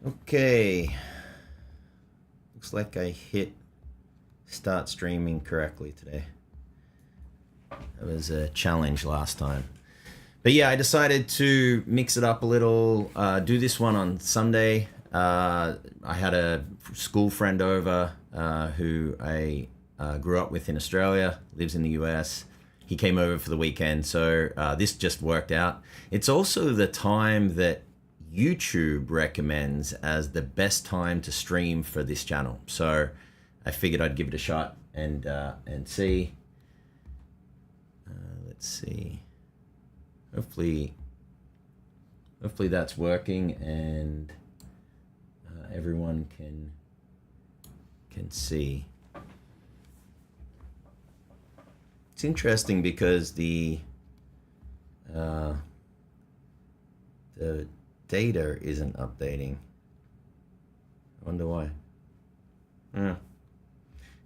Okay, looks like I hit start streaming correctly today. That was a challenge last time. But yeah, I decided to mix it up a little, do this one on Sunday. I had a school friend over who I grew up with in Australia, lives in the US. He came over for the weekend, so this just worked out. It's also the time that YouTube recommends as the best time to stream for this channel. So I figured I'd give it a shot and see. Let's see. Hopefully that's working and everyone can see. It's interesting because the data isn't updating. I wonder why. Now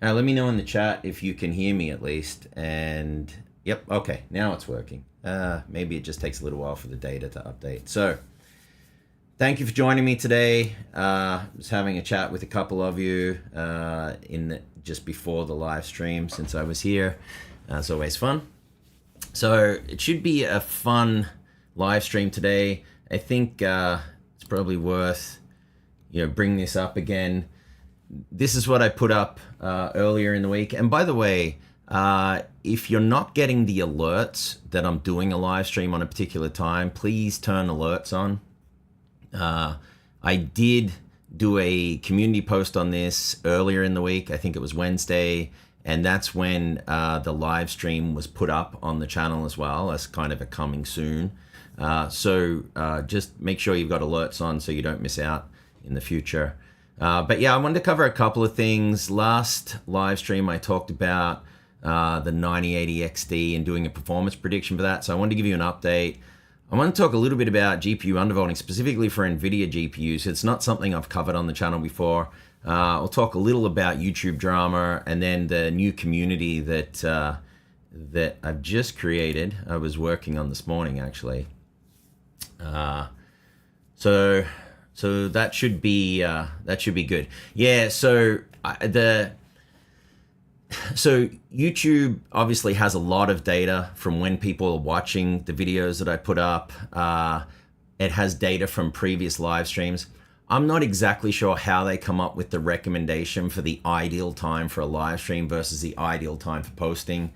let me know in the chat if you can hear me at least. And yep, okay, now it's working. Maybe it just takes a little while for the data to update. So thank you for joining me today. I was having a chat with a couple of you just before the live stream since I was here. It's always fun. So it should be a fun live stream today. I think it's probably worth, bringing this up again. This is what I put up earlier in the week. And by the way, if you're not getting the alerts that I'm doing a live stream on a particular time, please turn alerts on. I did do a community post on this earlier in the week. I think it was Wednesday. And that's when the live stream was put up on the channel as well as kind of a coming soon. So just make sure you've got alerts on so you don't miss out in the future. But yeah, I wanted to cover a couple of things. Last live stream, I talked about the 9080 XT and doing a performance prediction for that. So I wanted to give you an update. I want to talk a little bit about GPU undervolting, specifically for Nvidia GPUs. It's not something I've covered on the channel before. I'll talk a little about YouTube drama and then the new community that I've just created. I was working on this morning, actually. So that should be good. Yeah. So YouTube obviously has a lot of data from when people are watching the videos that I put up. It has data from previous live streams. I'm not exactly sure how they come up with the recommendation for the ideal time for a live stream versus the ideal time for posting.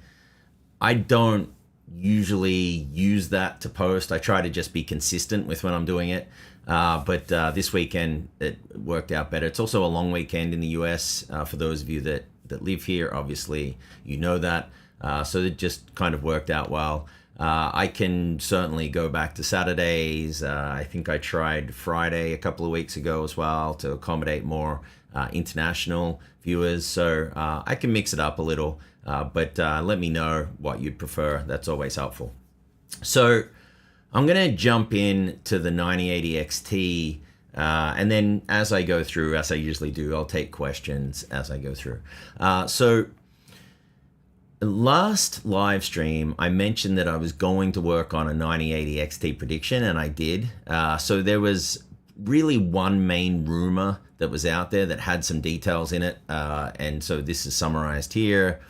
I don't usually use that to post. I try to just be consistent with when I'm doing it. But this weekend, it worked out better. It's also a long weekend in the US. For those of you that live here, obviously, you know that. So it just kind of worked out well. I can certainly go back to Saturdays. I think I tried Friday a couple of weeks ago as well to accommodate more international viewers. So I can mix it up a little, but let me know what you'd prefer. That's always helpful. So I'm going to jump in to the 9080 XT, and then as I go through, as I usually do, I'll take questions as I go through. So last live stream, I mentioned that I was going to work on a 9080 XT prediction, and I did. So there was really one main rumor that was out there that had some details in it, and so this is summarized here.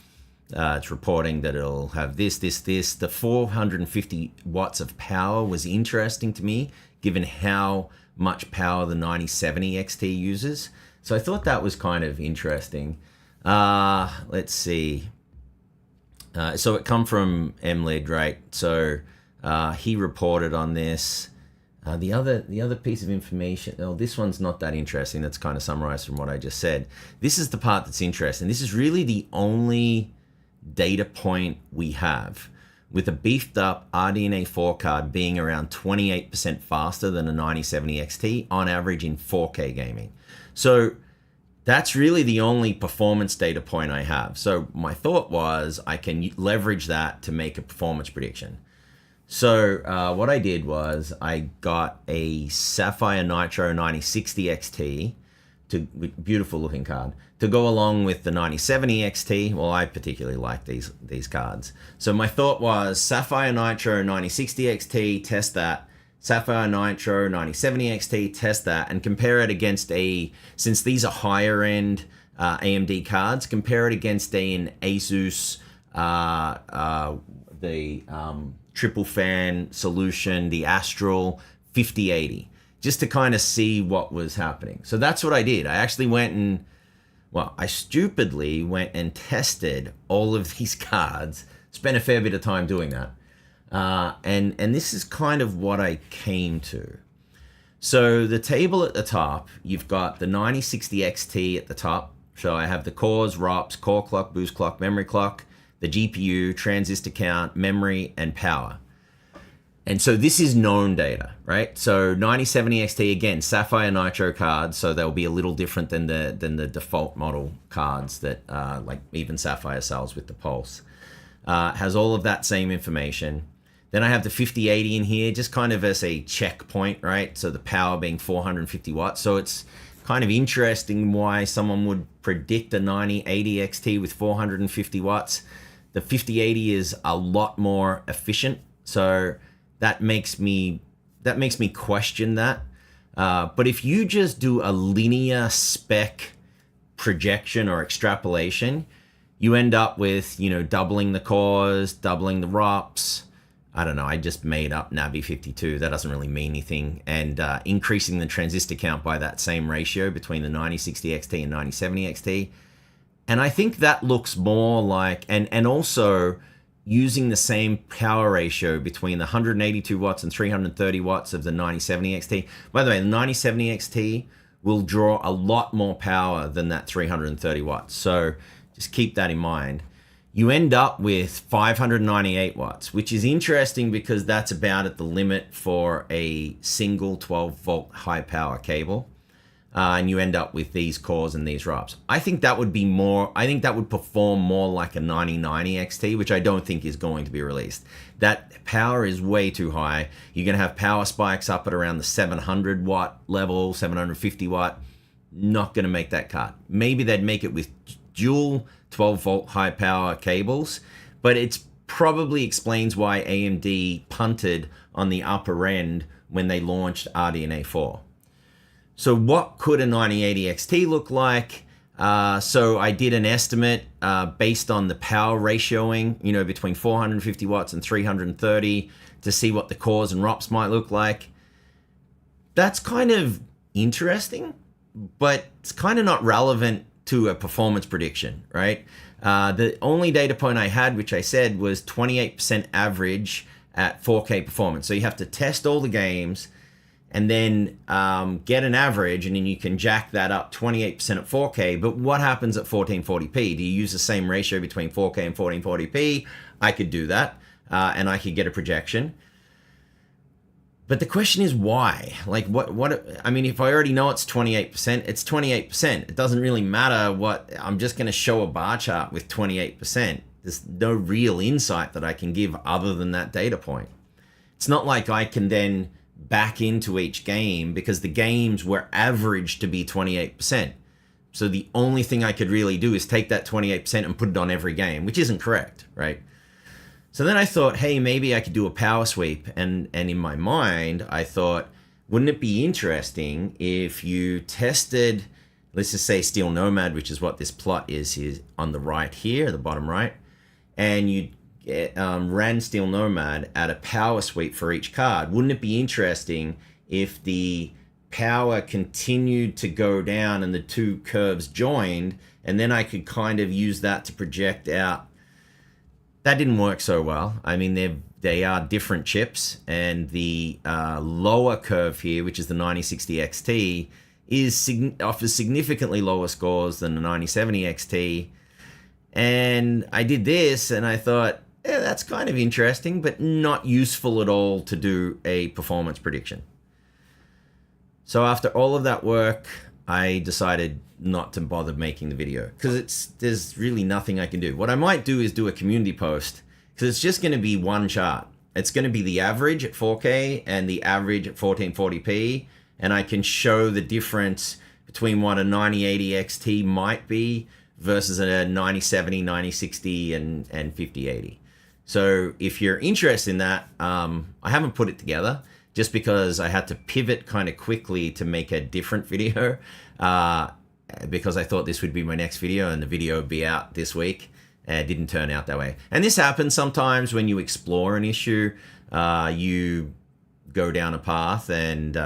It's reporting that it'll have this. The 450 watts of power was interesting to me, given how much power the 9070 XT uses. So I thought that was kind of interesting. Let's see. So it come from MLID, right? So he reported on this. The other piece of information, this one's not that interesting. That's kind of summarized from what I just said. This is the part that's interesting. This is really the only data point we have, with a beefed up RDNA 4 card being around 28% faster than a 9070 XT on average in 4K gaming. So that's really the only performance data point I have. So my thought was I can leverage that to make a performance prediction. So what I did was I got a Sapphire Nitro 9060 XT, beautiful looking card, to go along with the 9070 XT. Well, I particularly like these cards. So my thought was Sapphire Nitro 9060 XT, test that, Sapphire Nitro 9070 XT, test that, and compare it against since these are higher end AMD cards, compare it against an Asus, the triple fan solution, the Astral 5080, just to kind of see what was happening. So that's what I did. I actually I stupidly went and tested all of these cards, spent a fair bit of time doing that. And this is kind of what I came to. So the table at the top, you've got the 9060 XT at the top. So I have the cores, ROPs, core clock, boost clock, memory clock, the GPU, transistor count, memory, and power. And so this is known data, right? So 9070 XT, again, Sapphire Nitro cards, so they'll be a little different than the default model cards that like even Sapphire sells with the Pulse. Has all of that same information. Then I have the 5080 in here, just kind of as a checkpoint, right? So the power being 450 watts. So it's kind of interesting why someone would predict a 9080 XT with 450 watts. The 5080 is a lot more efficient, so that makes me question that. But if you just do a linear spec projection or extrapolation, you end up with, doubling the cores, doubling the ROPs. I don't know, I just made up Navi 52. That doesn't really mean anything. And increasing the transistor count by that same ratio between the 9060 XT and 9070 XT. And I think that looks more like, and also using the same power ratio between the 182 watts and 330 watts of the 9070 XT. By the way, the 9070 XT will draw a lot more power than that 330 watts. So just keep that in mind. You end up with 598 watts, which is interesting because that's about at the limit for a single 12 volt high power cable. And you end up with these cores and these ROPs. I think that would perform more like a 9090 XT, which I don't think is going to be released. That power is way too high. You're gonna have power spikes up at around the 700 watt level, 750 watt. Not gonna make that cut. Maybe they'd make it with dual 12 volt high power cables, but it's probably explains why AMD punted on the upper end when they launched RDNA 4. So what could a 9080 XT look like? So I did an estimate based on the power ratioing, between 450 watts and 330 to see what the cores and ROPs might look like. That's kind of interesting, but it's kind of not relevant to a performance prediction, right? The only data point I had, which I said was 28% average at 4K performance. So you have to test all the games and then get an average, and then you can jack that up 28% at 4K. But what happens at 1440p? Do you use the same ratio between 4K and 1440p? I could do that, and I could get a projection. But the question is why? Like, if I already know it's 28%, it's 28%. It doesn't really matter I'm just going to show a bar chart with 28%. There's no real insight that I can give other than that data point. It's not like I can then back into each game because the games were averaged to be 28%. So the only thing I could really do is take that 28% and put it on every game, which isn't correct, right? So then I thought, hey, maybe I could do a power sweep. And in my mind, I thought, wouldn't it be interesting if you tested, let's just say Steel Nomad, which is what this plot is on the right here, the bottom right, and you ran Steel Nomad at a power sweep for each card. Wouldn't it be interesting if the power continued to go down and the two curves joined, and then I could kind of use that to project out? That didn't work so well. I mean, they are different chips, and the lower curve here, which is the 9060 XT, offers significantly lower scores than the 9070 XT. And I did this, and I thought, yeah, that's kind of interesting, but not useful at all to do a performance prediction. So after all of that work, I decided not to bother making the video because there's really nothing I can do. What I might do is do a community post, because it's just going to be one chart. It's going to be the average at 4K and the average at 1440p, and I can show the difference between what a 9080 XT might be versus a 9070, 9060, and 5080. So if you're interested in that, I haven't put it together. just because I had to pivot kind of quickly to make a different video, because I thought this would be my next video and the video would be out this week. It didn't turn out that way. And this happens sometimes when you explore an issue. You go down a path and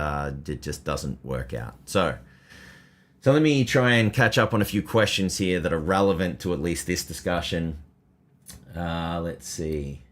it just doesn't work out. So let me try and catch up on a few questions here that are relevant to at least this discussion. Let's see.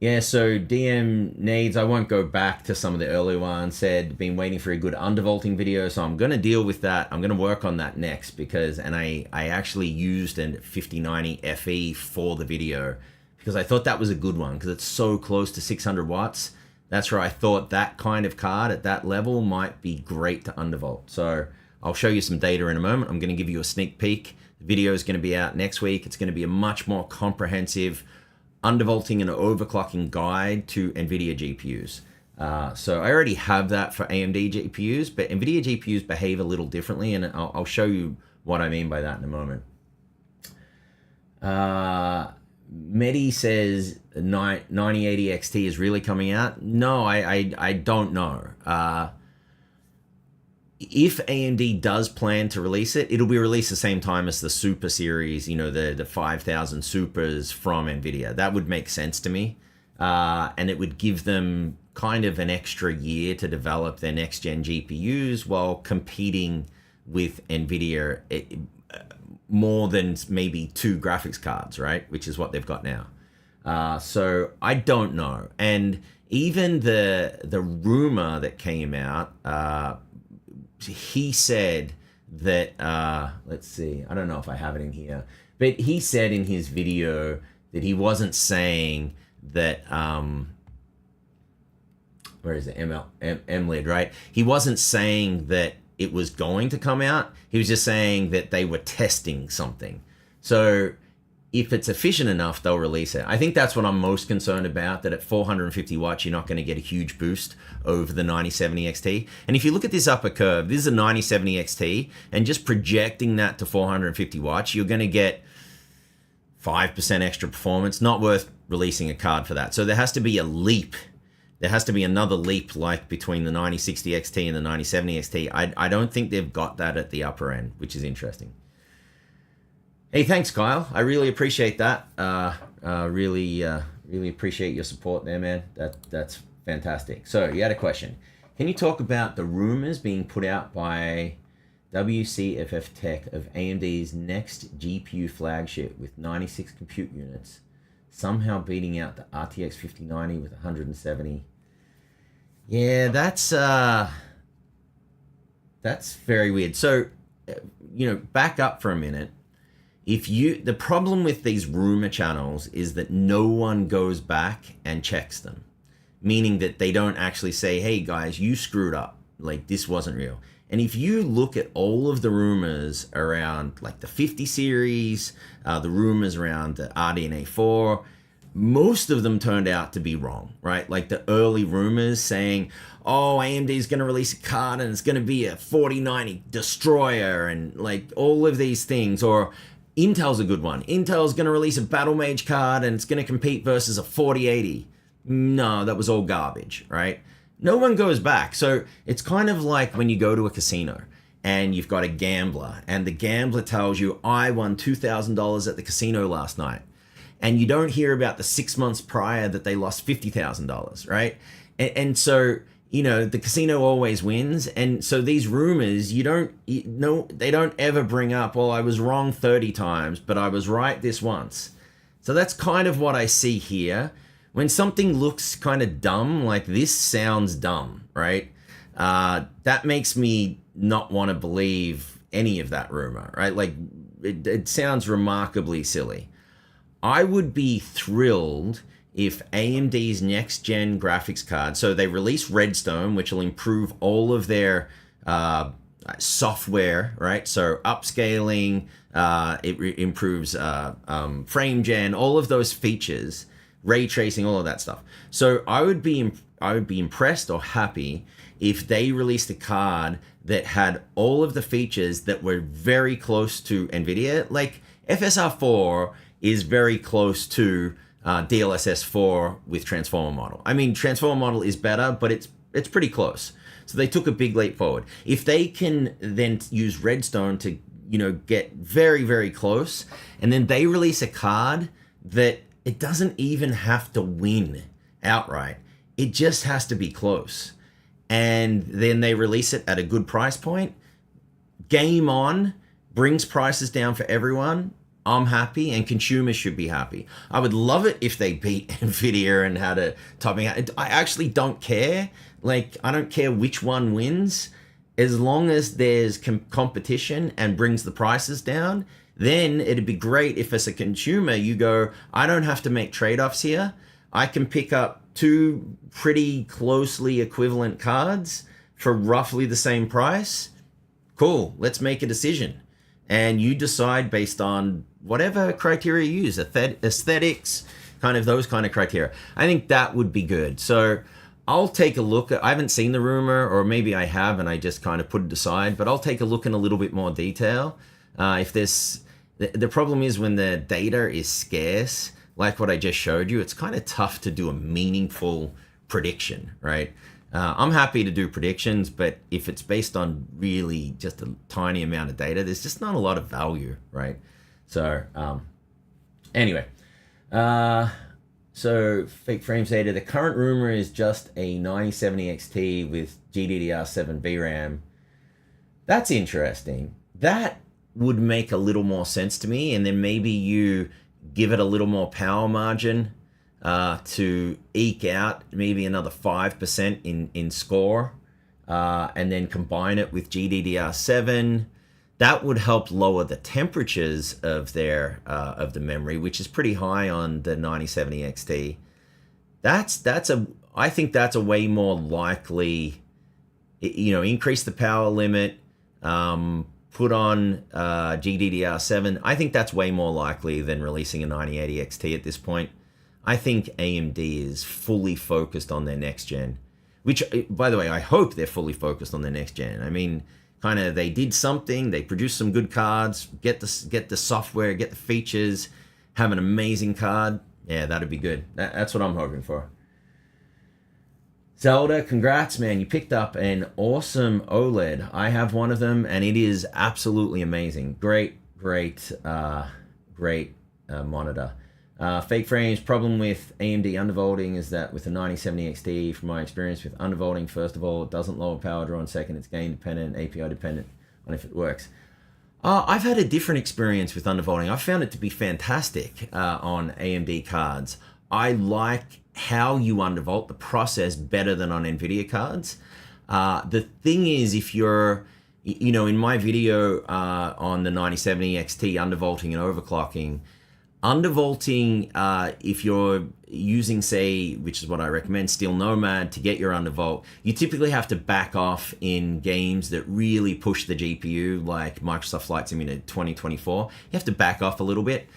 Yeah, so DM Needs, I won't go back to some of the earlier ones, said, been waiting for a good undervolting video, so I'm going to deal with that. I'm going to work on that next because, and I actually used a 5090 FE for the video because I thought that was a good one because it's so close to 600 watts. That's where I thought that kind of card at that level might be great to undervolt. So I'll show you some data in a moment. I'm going to give you a sneak peek. The video is going to be out next week. It's going to be a much more comprehensive undervolting and overclocking guide to Nvidia GPUs. So I already have that for AMD GPUs, but Nvidia GPUs behave a little differently, and I'll show you what I mean by that in a moment. Medi says 9080 XT is really coming out. No, I don't know. If AMD does plan to release it, it'll be released the same time as the Super series, you know, the 5000 Supers from Nvidia. That would make sense to me. And it would give them kind of an extra year to develop their next gen GPUs while competing with Nvidia more than maybe 2 graphics cards, right? Which is what they've got now. So I don't know. And even the rumor that came out, he said that, let's see, I don't know if I have it in here, but he said in his video that he wasn't saying that, where is it, MLID, right? He wasn't saying that it was going to come out. He was just saying that they were testing something. So if it's efficient enough, they'll release it. I think that's what I'm most concerned about, that at 450 watts, you're not going to get a huge boost over the 9070 XT. And if you look at this upper curve, this is a 9070 XT, and just projecting that to 450 watts, you're going to get 5% extra performance. Not worth releasing a card for that. So there has to be a leap. There has to be another leap like between the 9060 XT and the 9070 XT. I don't think they've got that at the upper end, which is interesting. Hey, thanks, Kyle. I really appreciate that. Really appreciate your support there, man. That's fantastic. So you had a question. Can you talk about the rumors being put out by WCFF Tech of AMD's next GPU flagship with 96 compute units, somehow beating out the RTX 5090 with 170? Yeah, that's very weird. So, you know, back up for a minute. The problem with these rumor channels is that no one goes back and checks them, meaning that they don't actually say, hey guys, you screwed up, like this wasn't real. And if you look at all of the rumors around like the 50 series, the rumors around the RDNA 4, most of them turned out to be wrong, right? Like the early rumors saying, oh, AMD is going to release a card and it's going to be a 4090 destroyer and like all of these things. Or Intel's a good one. Intel's going to release a Battle Mage card and it's going to compete versus a 4080. No, that was all garbage, right? No one goes back. So it's kind of like when you go to a casino and you've got a gambler and the gambler tells you, I won $2,000 at the casino last night. And you don't hear about the 6 months prior that they lost $50,000, right? And so, you know, the casino always wins. And so these rumors, they don't ever bring up, well, I was wrong 30 times, but I was right this once. So that's kind of what I see here. When something looks kind of dumb, like this sounds dumb, right? That makes me not want to believe any of that rumor, right? Like it sounds remarkably silly. I would be thrilled if AMD's next gen graphics card, so they release Redstone, which will improve all of their software, right? So upscaling, it improves frame gen, all of those features, ray tracing, all of that stuff. So I would be impressed or happy if they released a card that had all of the features that were very close to Nvidia. Like FSR4 is very close to DLSS 4 with transformer model. I mean, transformer model is better, but it's pretty close. So they took a big leap forward. If they can then use Redstone to, get very, very close, and then they release a card that it doesn't even have to win outright. It just has to be close. And then they release it at a good price point. Game on, brings prices down for everyone. I'm happy, and consumers should be happy. I would love it if they beat Nvidia and had a topping out. I actually don't care. Like, I don't care which one wins. As long as there's competition and brings the prices down, then it'd be great if as a consumer you go, I don't have to make trade-offs here. I can pick up two pretty closely equivalent cards for roughly the same price. Cool, let's make a decision. And you decide based on whatever criteria you use, aesthetics, kind of those kind of criteria. I think that would be good. So I'll take a look. I haven't seen the rumor, or maybe I have and I just kind of put it aside, but I'll take a look in a little bit more detail. If there's, the problem is when the data is scarce, like what I just showed you, it's kind of tough to do a meaningful prediction, right? I'm happy to do predictions, but if it's based on really just a tiny amount of data, there's just not a lot of value, right? So anyway, so Fake Frames data, the current rumor is just a 9070 XT with GDDR7 VRAM. That's interesting. That would make a little more sense to me, and then maybe you give it a little more power margin to eke out maybe another 5% in score, and then combine it with GDDR7. That would help lower the temperatures of the memory, which is pretty high on the 9070 XT. I think that's a way more likely, increase the power limit, put on GDDR7. I think that's way more likely than releasing a 9080 XT at this point. I think AMD is fully focused on their next gen, which, by the way, I hope they're fully focused on their next gen. I mean, kind of they did something, they produced some good cards, get the software, get the features, have an amazing card. Yeah, that'd be good. That's what I'm hoping for. Zelda, congrats, man. You picked up an awesome OLED. I have one of them, and it is absolutely amazing. Great monitor. Fake Frames, problem with AMD undervolting is that with the 9070 XT, from my experience with undervolting, first of all, it doesn't lower power draw, and second, it's gain dependent, API dependent on if it works. I've had a different experience with undervolting. I found it to be fantastic on AMD cards. I like how you undervolt the process better than on Nvidia cards. The thing is, if you're, in my video on the 9070 XT undervolting and overclocking, if you're using, say, which is what I recommend, Steel Nomad to get your undervolt, you typically have to back off in games that really push the GPU, like Microsoft Flight Simulator 2024. You have to back off a little bit.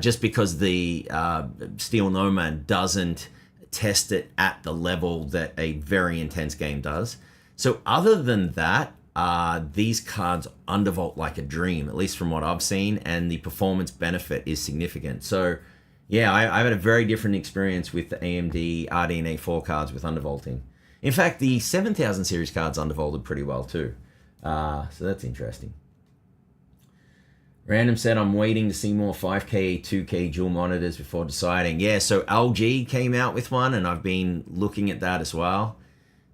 Just because the Steel Nomad doesn't test it at the level that a very intense game does. So other than that, these cards undervolt like a dream, at least from what I've seen, and the performance benefit is significant. So yeah, I've had a very different experience with the AMD RDNA 4 cards with undervolting. In fact, the 7000 series cards undervolted pretty well too. So that's interesting. Random said, I'm waiting to see more 5K, 2K dual monitors before deciding. Yeah, so LG came out with one, and I've been looking at that as well.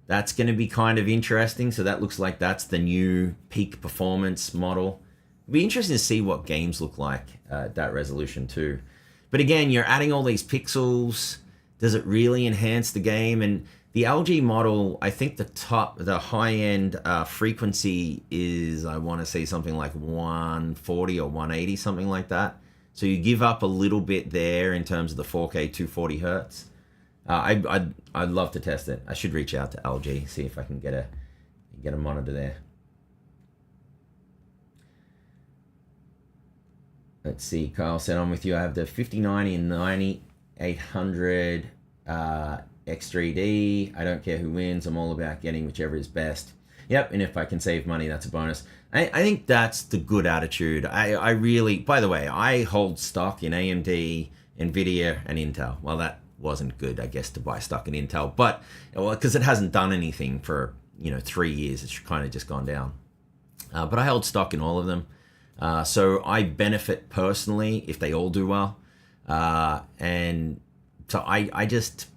That's going to be kind of interesting. So that looks like that's the new peak performance model. It'll be interesting to see what games look like at that resolution too. But again, you're adding all these pixels. Does it really enhance the game? And the LG model, I think the high-end frequency is, I want to say something like 140 or 180, something like that. So you give up a little bit there in terms of the 4K 240 hertz. I'd love to test it. I should reach out to LG, see if I can get a monitor there. Let's see, Kyle said, I'm with you. I have the 5090 and 9800 X3D. I don't care who wins. I'm all about getting whichever is best. Yep, and if I can save money, that's a bonus. I think that's the good attitude. I really, by the way, I hold stock in AMD, Nvidia, and Intel. Well, that wasn't good, I guess, to buy stock in Intel, but because it hasn't done anything for 3 years, it's kind of just gone down. But I held stock in all of them, so I benefit personally if they all do well. And so I just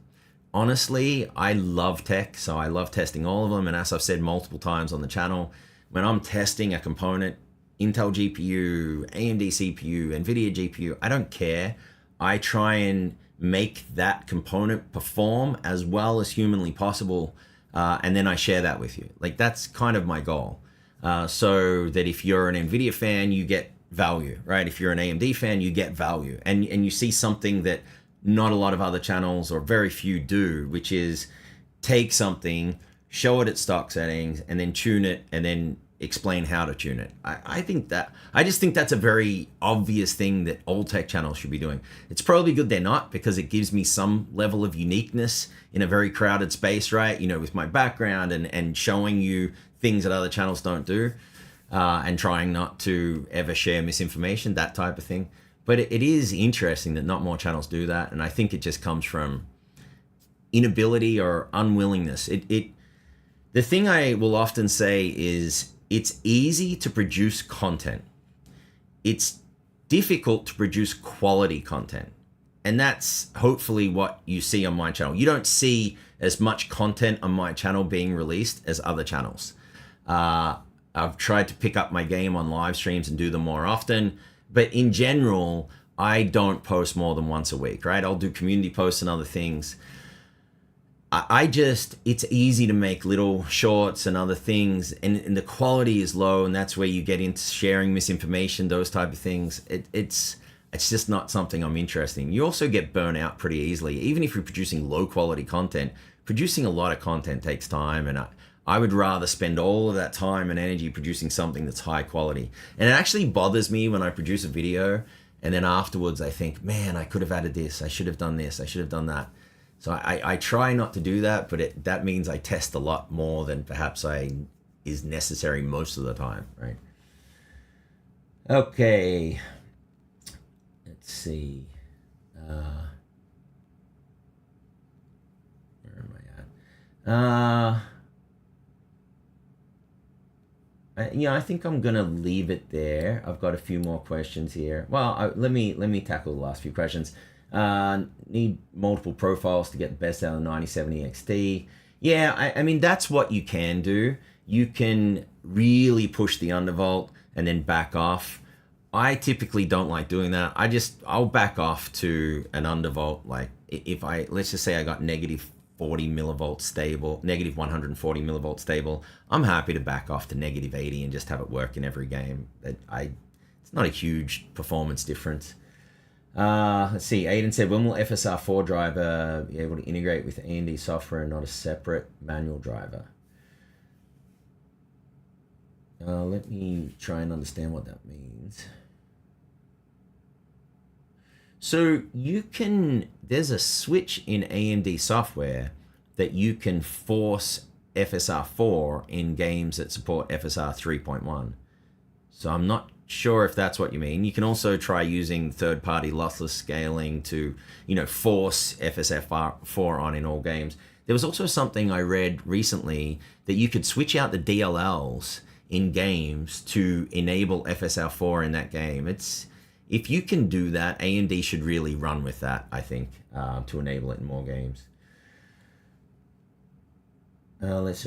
honestly, I love tech, so I love testing all of them. And as I've said multiple times on the channel, when I'm testing a component, Intel GPU, AMD CPU, Nvidia GPU, I don't care. I try and make that component perform as well as humanly possible, and then I share that with you. Like, that's kind of my goal, so that if you're an Nvidia fan, you get value, right? If you're an AMD fan, you get value, and you see something that not a lot of other channels or very few do, which is take something, show it at stock settings, and then tune it, and then explain how to tune it. I just think that's a very obvious thing that all tech channels should be doing. It's probably good they're not, because it gives me some level of uniqueness in a very crowded space, right? With my background and showing you things that other channels don't do, and trying not to ever share misinformation, that type of thing. But it is interesting that not more channels do that, and I think it just comes from inability or unwillingness. The thing I will often say is, it's easy to produce content. It's difficult to produce quality content. And that's hopefully what you see on my channel. You don't see as much content on my channel being released as other channels. I've tried to pick up my game on live streams and do them more often. But in general, I don't post more than once a week, right? I'll do community posts and other things. It's easy to make little shorts and other things, and the quality is low, and that's where you get into sharing misinformation, those type of things. It's just not something I'm interested in. You also get burnt out pretty easily. Even if you're producing low quality content, producing a lot of content takes time, and I would rather spend all of that time and energy producing something that's high quality. And it actually bothers me when I produce a video, and then afterwards I think, man, I could have added this, I should have done this, I should have done that. So I try not to do that, but that means I test a lot more than perhaps is necessary most of the time, right? Okay, let's see. Where am I at? I think I'm gonna leave it there. I've got a few more questions here. Well, let me tackle the last few questions. Need multiple profiles to get the best out of the 9070 XT. Yeah, I mean, that's what you can do. You can really push the undervolt and then back off. I typically don't like doing that. I'll back off to an undervolt. Like, let's just say I got negative 40 millivolts stable, negative 140 millivolts stable, I'm happy to back off to negative 80 and just have it work in every game. It's not a huge performance difference. Let's see, Aiden said, when will FSR4 driver be able to integrate with AMD software and not a separate manual driver? Let me try and understand what that means. So there's a switch in AMD software that you can force FSR4 in games that support FSR 3.1. So I'm not sure if that's what you mean. You can also try using third-party lossless scaling to, force FSR4 on in all games. There was also something I read recently that you could switch out the DLLs in games to enable FSR4 in that game. If you can do that, AMD should really run with that, I think, to enable it in more games. Let's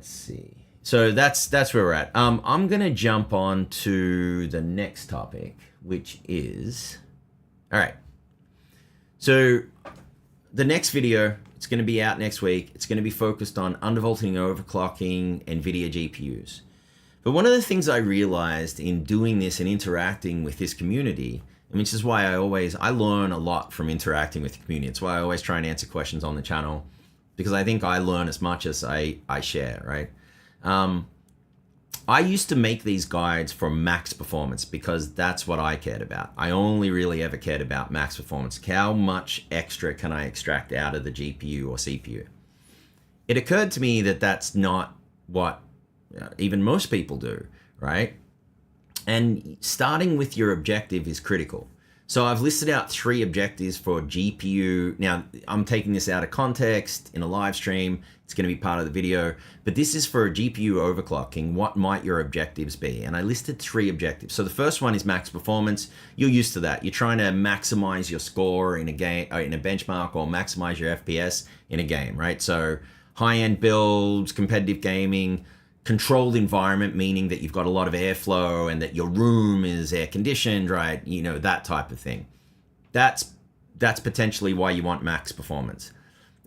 see. So that's where we're at. I'm going to jump on to the next topic, which is... All right. So the next video, it's going to be out next week. It's going to be focused on undervolting, overclocking, NVIDIA GPUs. But one of the things I realized in doing this and interacting with this community, and which is why I learn a lot from interacting with the community. It's why I always try and answer questions on the channel, because I think I learn as much as I share, right? I used to make these guides for max performance because that's what I cared about. I only really ever cared about max performance. How much extra can I extract out of the GPU or CPU? It occurred to me that that's not what even most people do, right? And starting with your objective is critical. So I've listed out 3 objectives for GPU. Now, I'm taking this out of context in a live stream. It's going to be part of the video, but this is for GPU overclocking. What might your objectives be? And I listed 3 objectives. So the first one is max performance. You're used to that. You're trying to maximize your score in a game, in a benchmark, or maximize your FPS in a game, right? So high-end builds, competitive gaming, controlled environment, meaning that you've got a lot of airflow and that your room is air conditioned, right? You know, that type of thing. That's potentially why you want max performance.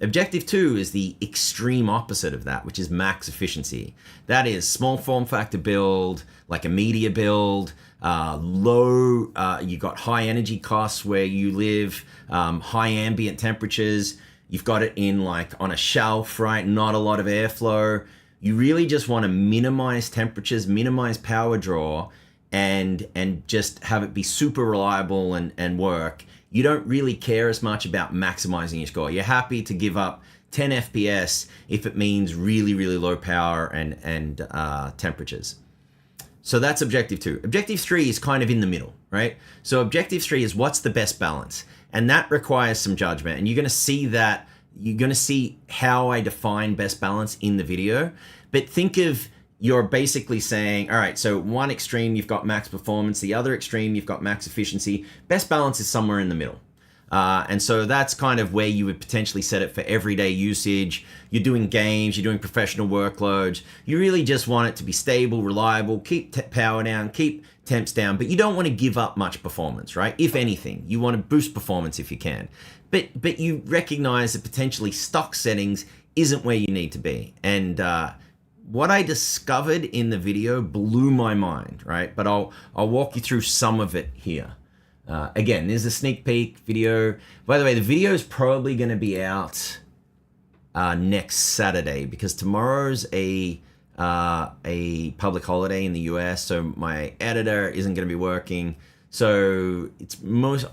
Objective 2 is the extreme opposite of that, which is max efficiency. That is small form factor build, like a media build, you got high energy costs where you live, high ambient temperatures. You've got it in like on a shelf, right? Not a lot of airflow. You really just want to minimize temperatures, minimize power draw, and just have it be super reliable and work. You don't really care as much about maximizing your score. You're happy to give up 10 FPS if it means really, really low power and temperatures. So that's objective 2. Objective 3 is kind of in the middle, right? So objective 3 is what's the best balance? And that requires some judgment. And you're going to see that. You're going to see how I define best balance in the video. But think of, you're basically saying, all right, so one extreme, you've got max performance. The other extreme, you've got max efficiency. Best balance is somewhere in the middle. And so that's kind of where you would potentially set it for everyday usage. You're doing games, you're doing professional workloads. You really just want it to be stable, reliable, keep power down, keep temps down, but you don't want to give up much performance, right? If anything, you want to boost performance if you can. But you recognize that potentially stock settings isn't where you need to be. And what I discovered in the video blew my mind, right? But I'll walk you through some of it here. Again, there's a sneak peek video. By the way, the video is probably going to be out next Saturday because tomorrow's a public holiday in the US, so my editor isn't going to be working. So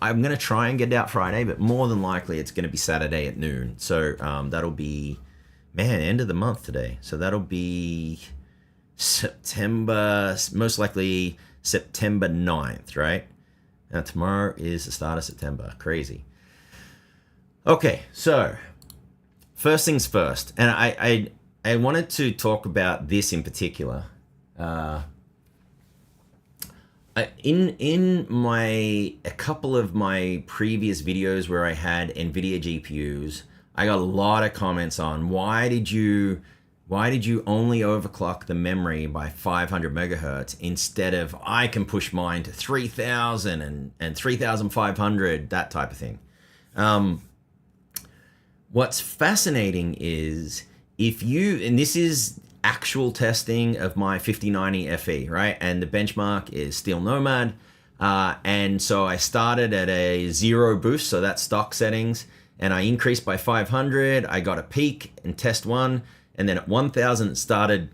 I'm going to try and get it out Friday, but more than likely it's going to be Saturday at noon. So that'll be, end of the month today. So that'll be September, most likely September 9th, right? Now tomorrow is the start of September. Crazy. Okay, so first things first, and I wanted to talk about this in particular. In a couple of my previous videos where I had Nvidia GPUs, I got a lot of comments on why did you only overclock the memory by 500 megahertz instead of I can push mine to 3000 and 3500, that type of thing. What's fascinating is and this is actual testing of my 5090 FE, right? And the benchmark is Steel Nomad. And so I started at a 0 boost, so that's stock settings, and I increased by 500. I got a peak in test 1, and then at 1000 it started,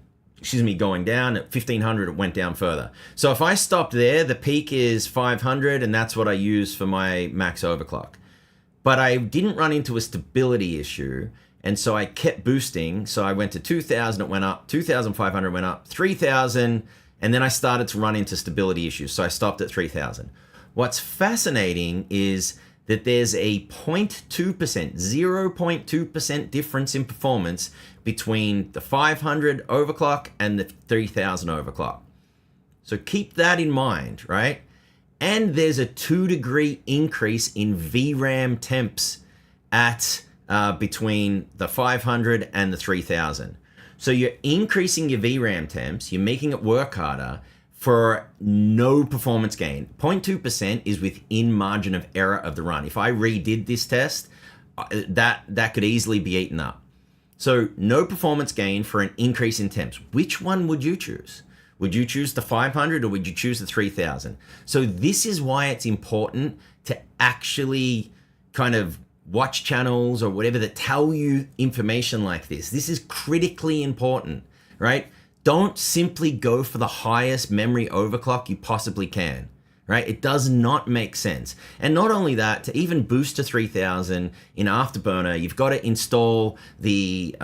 going down. At 1500 it went down further. So if I stopped there, the peak is 500, and that's what I use for my max overclock. But I didn't run into a stability issue, and so I kept boosting. So I went to 2000, it went up, 2500 went up, 3000, and then I started to run into stability issues. So I stopped at 3000. What's fascinating is that there's a 0.2% difference in performance between the 500 overclock and the 3000 overclock. So keep that in mind, right? And there's a 2-degree increase in VRAM temps at between the 500 and the 3000. So you're increasing your VRAM temps, you're making it work harder for no performance gain. 0.2% is within margin of error of the run. If I redid this test, that could easily be eaten up. So no performance gain for an increase in temps. Which one would you choose? Would you choose the 500 or would you choose the 3000? So this is why it's important to actually kind of watch channels or whatever that tell you information like this. This is critically important, right? Don't simply go for the highest memory overclock you possibly can, right? It does not make sense. And not only that, to even boost to 3000 in Afterburner, you've got to install the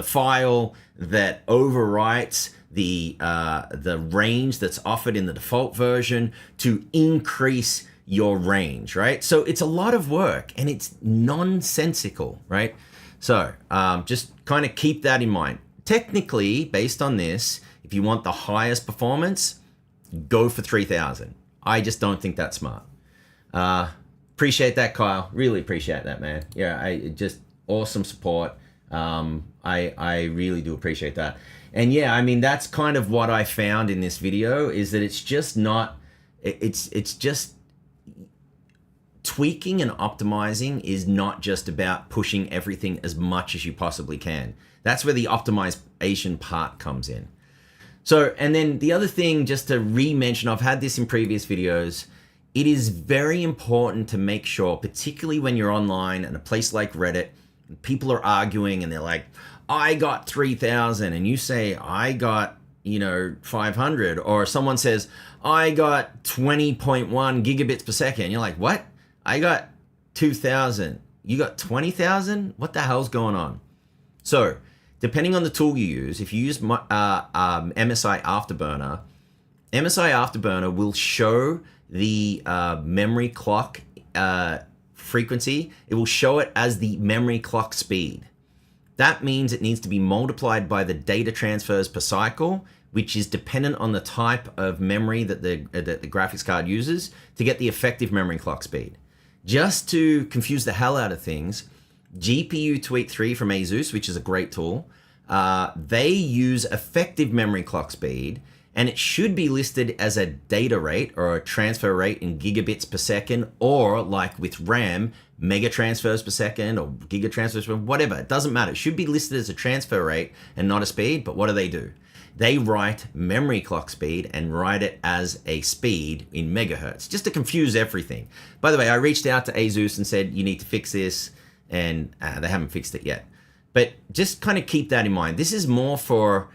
file that overwrites the range that's offered in the default version to increase your range, right? So it's a lot of work and it's nonsensical, right? So just kind of keep that in mind. Technically, based on this, if you want the highest performance, go for 3000. I just don't think that's smart. Appreciate that, Kyle. Really appreciate that, man. Yeah, I just awesome support. I really do appreciate that. And yeah, I mean, that's kind of what I found in this video, is that it's just not, it's just tweaking and optimizing is not just about pushing everything as much as you possibly can. That's where the optimization part comes in. So, and then the other thing, just to re-mention, I've had this in previous videos, it is very important to make sure, particularly when you're online in a place like Reddit, people are arguing and they're like, I got 3000, and you say, I got, 500, or someone says, I got 20.1 gigabits per second. You're like, what? I got 2000. You got 20,000? What the hell's going on? So, depending on the tool you use, if you use MSI Afterburner, MSI Afterburner will show the memory clock frequency. It will show it as the memory clock speed. That means it needs to be multiplied by the data transfers per cycle, which is dependent on the type of memory that the graphics card uses to get the effective memory clock speed. Just to confuse the hell out of things, GPU Tweak 3 from ASUS, which is a great tool, they use effective memory clock speed, and it should be listed as a data rate or a transfer rate in gigabits per second, or like with RAM, mega transfers per second or giga transfers per whatever. It doesn't matter. It should be listed as a transfer rate and not a speed. But what do? They write memory clock speed and write it as a speed in megahertz, just to confuse everything. By the way, I reached out to ASUS and said, you need to fix this, and they haven't fixed it yet. But just kind of keep that in mind. This is more for,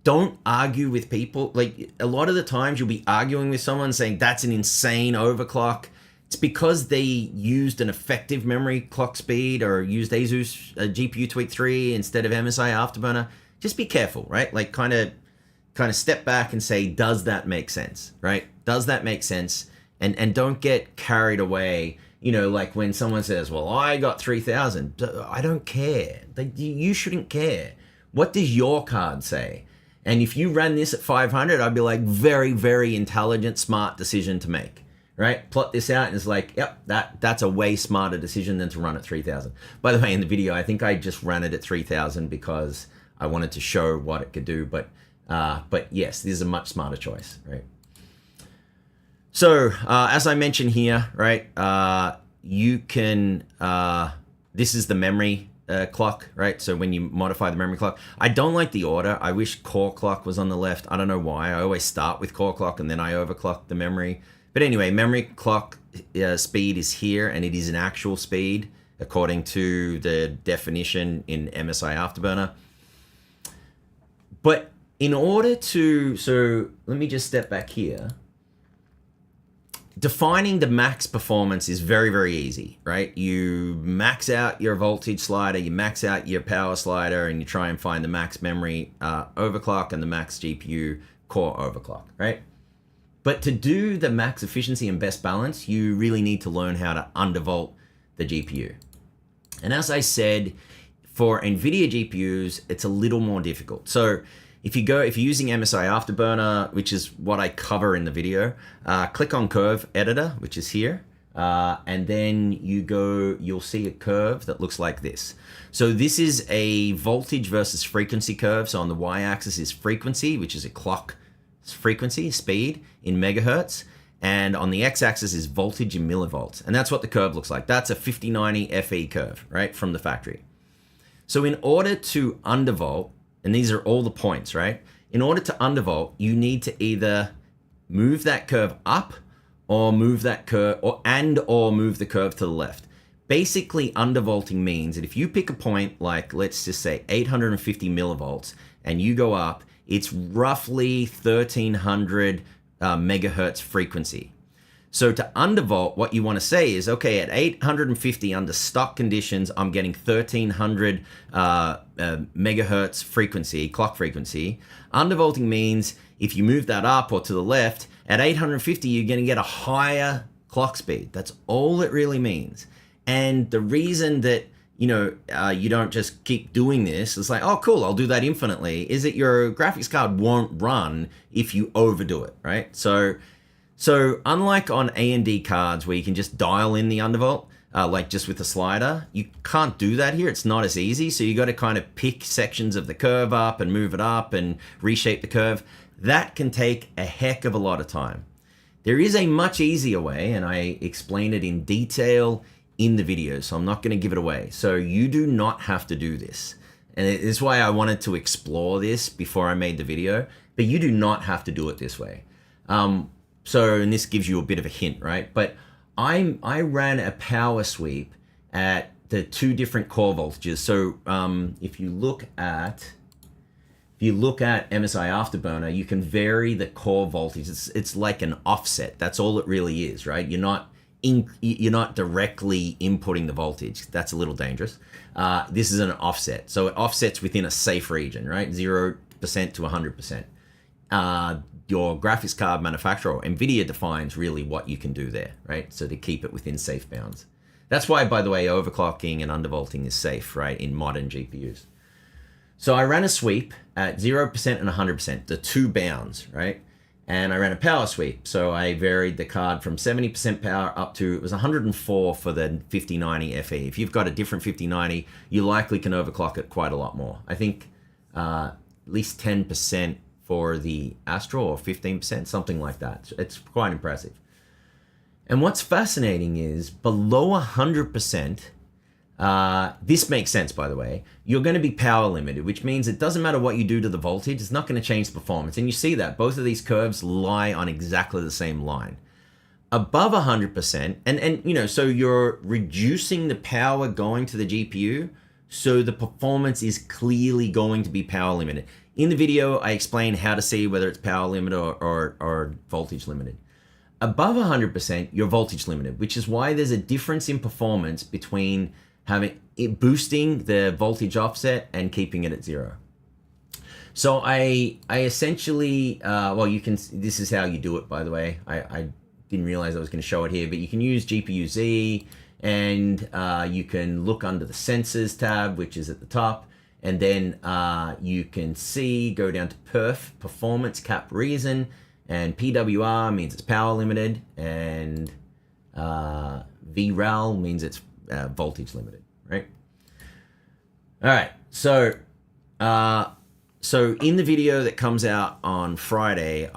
don't argue with people. Like, a lot of the times you'll be arguing with someone saying that's an insane overclock. It's because they used an effective memory clock speed or used ASUS GPU Tweak 3 instead of MSI Afterburner. Just be careful, right? Like, kind of step back and say, does that make sense, right? Does that make sense? And don't get carried away. Like when someone says, well, I got 3000. I don't care. Like, you shouldn't care. What does your card say? And if you ran this at 500, I'd be like, very, very intelligent, smart decision to make, right? Plot this out and it's like, yep, that's a way smarter decision than to run at 3000. By the way, in the video, I think I just ran it at 3000 because I wanted to show what it could do. But yes, this is a much smarter choice, right? So as I mentioned here, right, you can, this is the memory clock, right? So when you modify the memory clock, I don't like the order. I wish core clock was on the left. I don't know why. I always start with core clock and then I overclock the memory. But anyway, memory clock speed is here, and it is an actual speed according to the definition in MSI Afterburner. But in order to, so let me just step back here. Defining the max performance is very, very easy, right? You max out your voltage slider, you max out your power slider, and you try and find the max memory overclock and the max GPU core overclock, right? But to do the max efficiency and best balance, you really need to learn how to undervolt the GPU. And as I said, for NVIDIA GPUs, it's a little more difficult. So if you're using MSI Afterburner, which is what I cover in the video, click on Curve Editor, which is here, and then you'll see a curve that looks like this. So this is a voltage versus frequency curve. So on the y-axis is frequency, which is a clock frequency, speed in megahertz, and on the x-axis is voltage in millivolts. And that's what the curve looks like. That's a 5090 FE curve, right, from the factory. So in order to undervolt, and these are all the points, right? In order to undervolt, you need to either move that curve up or move that curve, or move the curve to the left. Basically, undervolting means that if you pick a point like, let's just say 850 millivolts, and you go up, it's roughly 1300 megahertz frequency. So to undervolt, what you want to say is, okay, at 850 under stock conditions, I'm getting 1300 megahertz frequency, clock frequency. Undervolting means if you move that up or to the left, at 850, you're going to get a higher clock speed. That's all it really means. And the reason that you don't just keep doing this, it's like, oh, cool, I'll do that infinitely, is that your graphics card won't run if you overdo it, right? So unlike on AMD cards where you can just dial in the undervolt, like just with a slider, you can't do that here. It's not as easy. So you got to kind of pick sections of the curve up and move it up and reshape the curve. That can take a heck of a lot of time. There is a much easier way, and I explain it in detail in the video, so I'm not going to give it away. So you do not have to do this. And it is why I wanted to explore this before I made the video, but you do not have to do it this way. And this gives you a bit of a hint, right? But I ran a power sweep at the 2 different core voltages. So if you look at MSI Afterburner, you can vary the core voltage. It's like an offset. That's all it really is, right? You're not directly inputting the voltage. That's a little dangerous. This is an offset. So it offsets within a safe region, right? 0% to 100%. Your graphics card manufacturer, Nvidia, defines really what you can do there, right? So to keep it within safe bounds. That's why, by the way, overclocking and undervolting is safe, right, in modern GPUs. So I ran a sweep at 0% and 100%, the 2 bounds, right? And I ran a power sweep. So I varied the card from 70% power up to, it was 104 for the 5090 FE. If you've got a different 5090, you likely can overclock it quite a lot more. I think at least 10% for the Astro, or 15%, something like that. It's quite impressive. And what's fascinating is below 100%, this makes sense, by the way, you're going to be power limited, which means it doesn't matter what you do to the voltage, it's not going to change the performance. And you see that both of these curves lie on exactly the same line. Above 100%, and so you're reducing the power going to the GPU, so the performance is clearly going to be power limited. In the video, I explain how to see whether it's power limited or voltage limited. Above 100%, you're voltage limited, which is why there's a difference in performance between boosting the voltage offset and keeping it at 0. So I essentially, this is how you do it, by the way. I didn't realize I was going to show it here, but you can use GPU Z, and you can look under the sensors tab, which is at the top, and then you can go down to performance cap reason, and PWR means it's power limited, and VRAL means it's voltage limited, right? All right, so in the video that comes out on Friday,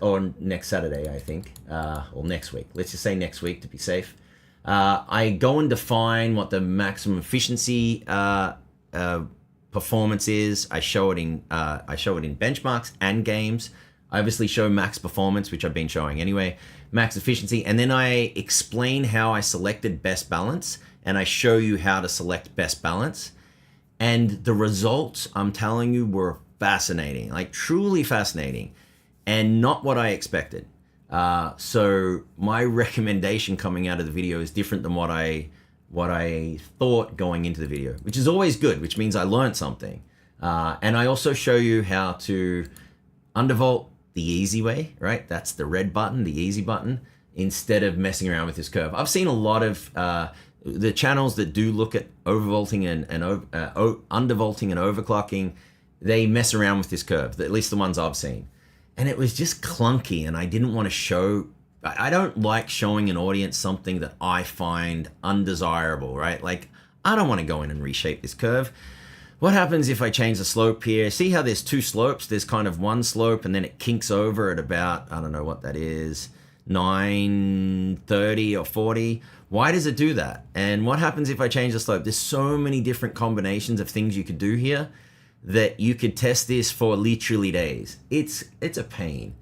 or next Saturday, I think, or next week, let's just say next week to be safe, I go and define what the maximum efficiency performance is. I show it in benchmarks and games. I obviously show max performance, which I've been showing anyway, max efficiency, and then I explain how I selected best balance, and I show you how to select best balance. And the results, I'm telling you, were fascinating, like truly fascinating, and not what I expected. So my recommendation coming out of the video is different than what I thought going into the video, which is always good, which means I learned something. And I also show you how to undervolt the easy way, right? That's the red button, the easy button, instead of messing around with this curve. I've seen a lot of the channels that do look at overvolting and undervolting and overclocking, they mess around with this curve, at least the ones I've seen. And it was just clunky, and I didn't want to show, I don't like showing an audience something that I find undesirable, right? Like, I don't want to go in and reshape this curve. What happens if I change the slope here? See how there's 2 slopes? There's kind of one slope, and then it kinks over at about, I don't know what that is, 930 or 40. Why does it do that? And what happens if I change the slope? There's so many different combinations of things you could do here that you could test this for literally days. It's a pain.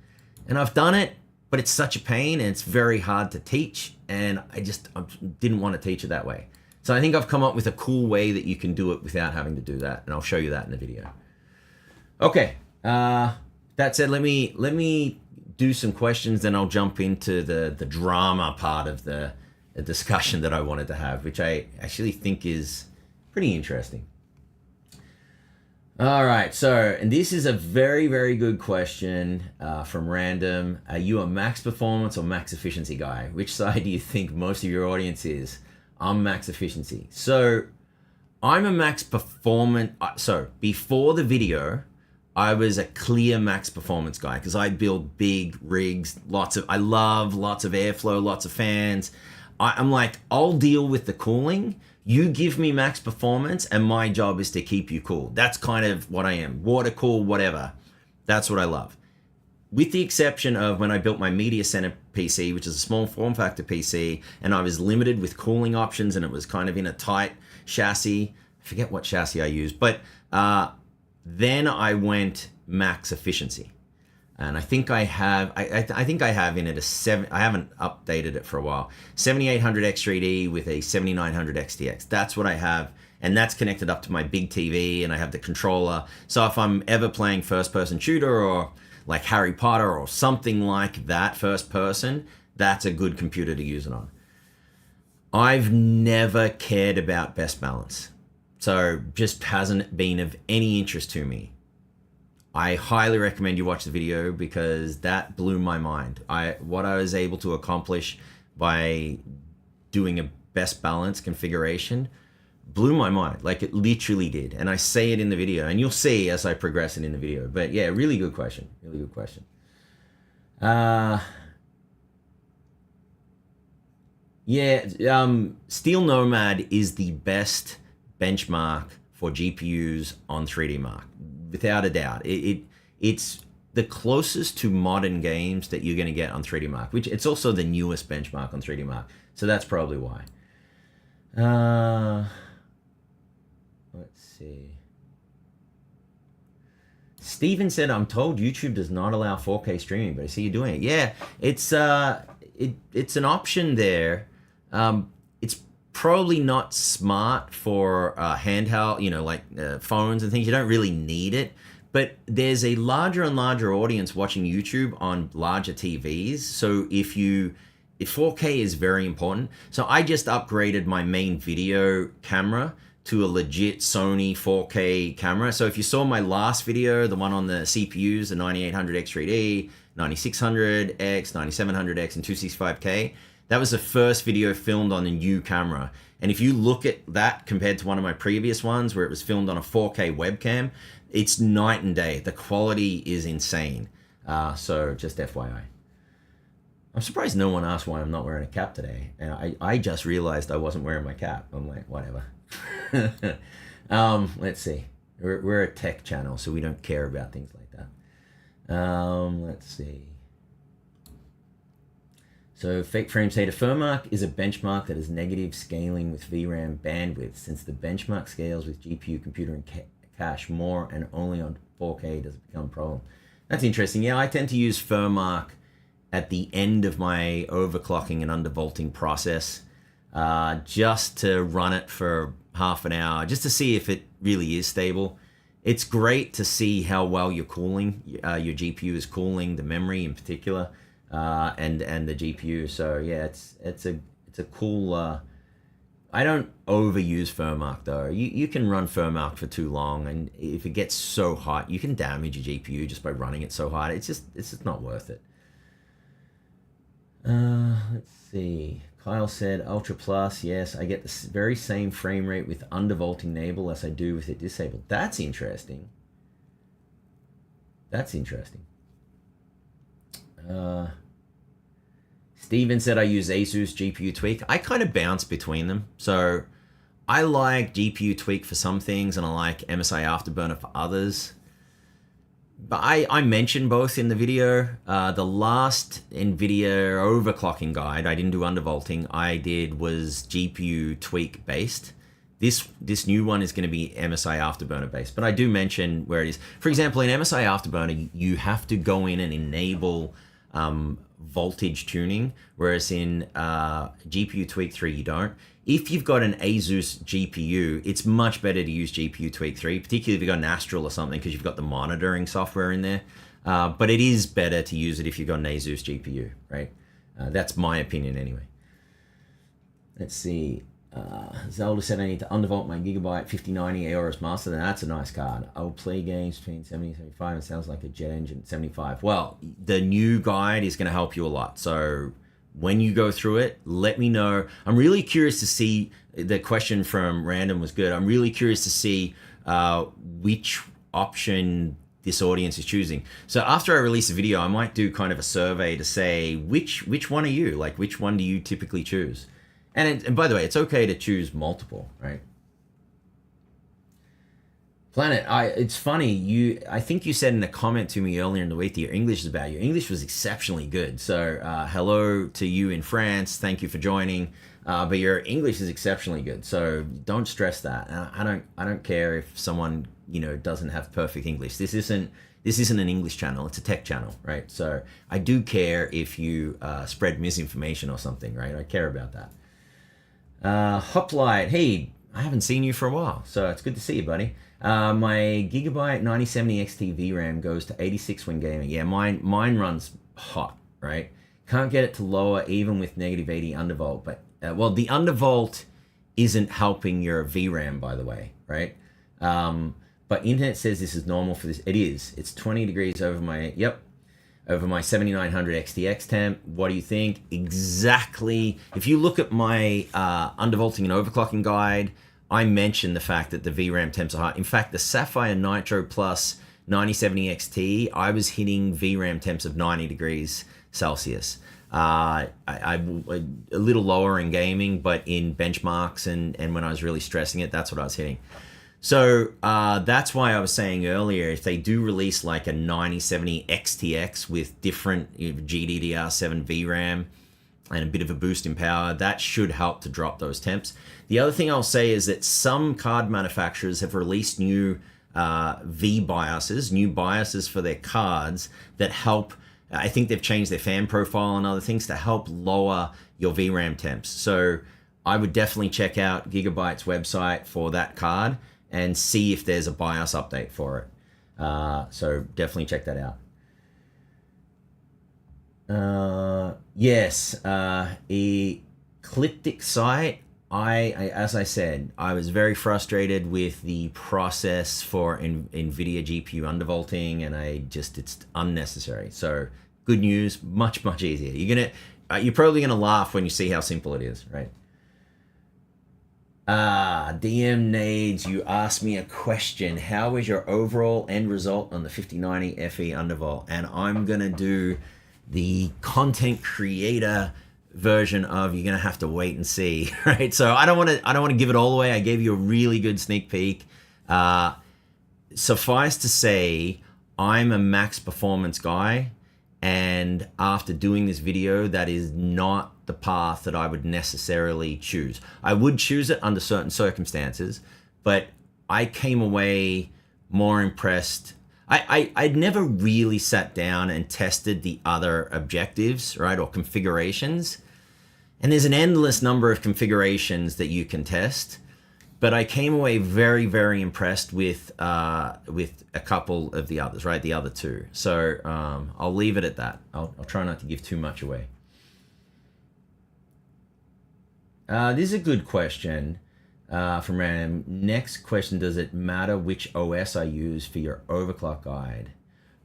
And I've done it, but it's such a pain, and it's very hard to teach, and I didn't want to teach it that way. So I think I've come up with a cool way that you can do it without having to do that, and I'll show you that in the video. Okay, that said, let me do some questions, then I'll jump into the drama part of the discussion that I wanted to have, which I actually think is pretty interesting. All right, so, and this is a very, very good question from Random. Are you a max performance or max efficiency guy? Which side do you think most of your audience is? I'm max efficiency. So I'm a max performance. So before the video, I was a clear max performance guy because I build big rigs, I love lots of airflow, lots of fans. I'm like, I'll deal with the cooling. You give me max performance and my job is to keep you cool. That's kind of what I am. Water cool, whatever. That's what I love. With the exception of when I built my Media Center PC, which is a small form factor PC, and I was limited with cooling options and it was kind of in a tight chassis. I forget what chassis I used, but then I went max efficiency. And I think I have, I think I have in it I haven't updated it for a while, 7800 X3D with a 7900 XTX. That's what I have. And that's connected up to my big TV and I have the controller. So if I'm ever playing first person shooter or like Harry Potter or something like that, first person, that's a good computer to use it on. I've never cared about best balance. So just hasn't been of any interest to me. I highly recommend you watch the video because that blew my mind. What I was able to accomplish by doing a best balance configuration blew my mind. Like it literally did. And I say it in the video and you'll see as I progress it in the video. But yeah, really good question. Really good question. Steel Nomad is the best benchmark for GPUs on 3D Mark. Without a doubt, it's the closest to modern games that you're going to get on 3D Mark, which it's also the newest benchmark on 3D Mark. So that's probably why. Let's see. Steven said, I'm told YouTube does not allow 4K streaming, but I see you doing it. Yeah, it's an option there. It's probably not smart for handheld, like phones and things. You don't really need it, but there's a larger and larger audience watching YouTube on larger TVs. So if 4K is very important. So I just upgraded my main video camera to a legit Sony 4K camera. So if you saw my last video, the one on the CPUs, the 9800 X3D, 9600X, 9700X, and 265K, that was the first video filmed on a new camera. And if you look at that compared to one of my previous ones where it was filmed on a 4K webcam, it's night and day. The quality is insane. So just FYI. I'm surprised no one asked why I'm not wearing a cap today. And I just realized I wasn't wearing my cap. I'm like, whatever. Let's see. We're a tech channel, so we don't care about things like that. Let's see. So Fake Frame say the Furmark is a benchmark that is negative scaling with VRAM bandwidth. Since the benchmark scales with GPU, computer, and cache more and only on 4K does it become a problem. That's interesting. Yeah, I tend to use Furmark at the end of my overclocking and undervolting process just to run it for half an hour, just to see if it really is stable. It's great to see how well you're cooling. Your GPU is cooling, the memory in particular. And the GPU. So yeah, it's a cool. I don't overuse Furmark though. You can run Furmark for too long, and if it gets so hot, you can damage your GPU just by running it so hard. It's just not worth it. Let's see. Kyle said Ultra Plus. Yes, I get the very same frame rate with undervolting enabled as I do with it disabled. That's interesting. That's interesting. Steven said I use Asus GPU Tweak. I kind of bounce between them. So I like GPU Tweak for some things and I like MSI Afterburner for others. But I mentioned both in the video. The last Nvidia overclocking guide, I didn't do undervolting, I did was GPU Tweak based. This new one is going to be MSI Afterburner based, but I do mention where it is. For example, in MSI Afterburner, you have to go in and enable voltage tuning, whereas in GPU Tweak 3, you don't. If you've got an Asus GPU, it's much better to use GPU Tweak 3, particularly if you've got an Astral or something, because you've got the monitoring software in there. But it is better to use it if you've got an Asus GPU, right? That's my opinion anyway. Let's see. Zelda said I need to undervolt my Gigabyte 5090 Aorus Master. Then that's a nice card. I'll play games between 70 and 75. It sounds like a jet engine at 75. Well, the new guide is going to help you a lot. So when you go through it, let me know. I'm really curious to see, the question from Random was good. I'm really curious to see which option this audience is choosing. So after I release a video, I might do kind of a survey to say, which one are you? Like, which one do you typically choose? And by the way, it's okay to choose multiple, right? Planet, it's funny, I think you said in a comment to me earlier in the week that your English is bad. Your English was exceptionally good. So hello to you in France. Thank you for joining. But your English is exceptionally good. So don't stress that. I don't care if someone, doesn't have perfect English. This isn't an English channel. It's a tech channel, right? So I do care if you spread misinformation or something, right? I care about that. Hoplite, hey, I haven't seen you for a while, so it's good to see you, buddy. My Gigabyte 9070 XT VRAM goes to 86 when gaming. Yeah, mine runs hot, right? Can't get it to lower even with negative 80 undervolt. But well, the undervolt isn't helping your VRAM, by the way, right? But internet says this is normal for this. It is. It's 20 degrees over my 7900 XTX temp. What do you think? Exactly. If you look at my undervolting and overclocking guide, I mentioned the fact that the VRAM temps are high. In fact, the Sapphire Nitro Plus 9070 XT, I was hitting VRAM temps of 90 degrees Celsius. I a little lower in gaming, but in benchmarks and when I was really stressing it, that's what I was hitting. So that's why I was saying earlier, if they do release like a 9070 XTX with different GDDR7 VRAM and a bit of a boost in power, that should help to drop those temps. The other thing I'll say is that some card manufacturers have released new new BIOSes for their cards that help. I think they've changed their fan profile and other things to help lower your VRAM temps. So I would definitely check out Gigabyte's website for that card and see if there's a BIOS update for it. So definitely check that out. Yes, Ecliptic site. As I said, I was very frustrated with the process for Nvidia GPU undervolting, and it's unnecessary. So good news, much easier. You're probably gonna laugh when you see how simple it is, right? DM Nades, you asked me a question. How was your overall end result on the 5090 FE undervolt? And I'm gonna do the content creator version of you're gonna have to wait and see, right? So I don't want to give it all away. I gave you a really good sneak peek. Suffice to say, I'm a max performance guy, and after doing this video, that is not the path that I would necessarily choose. I would choose it under certain circumstances, but I came away more impressed. I'd never really sat down and tested the other objectives, right, or configurations. And there's an endless number of configurations that you can test. But I came away very, very impressed with a couple of the others, right, the other two. So I'll leave it at that. I'll try not to give too much away. This is a good question from Random. Next question, does it matter which OS I use for your overclock guide?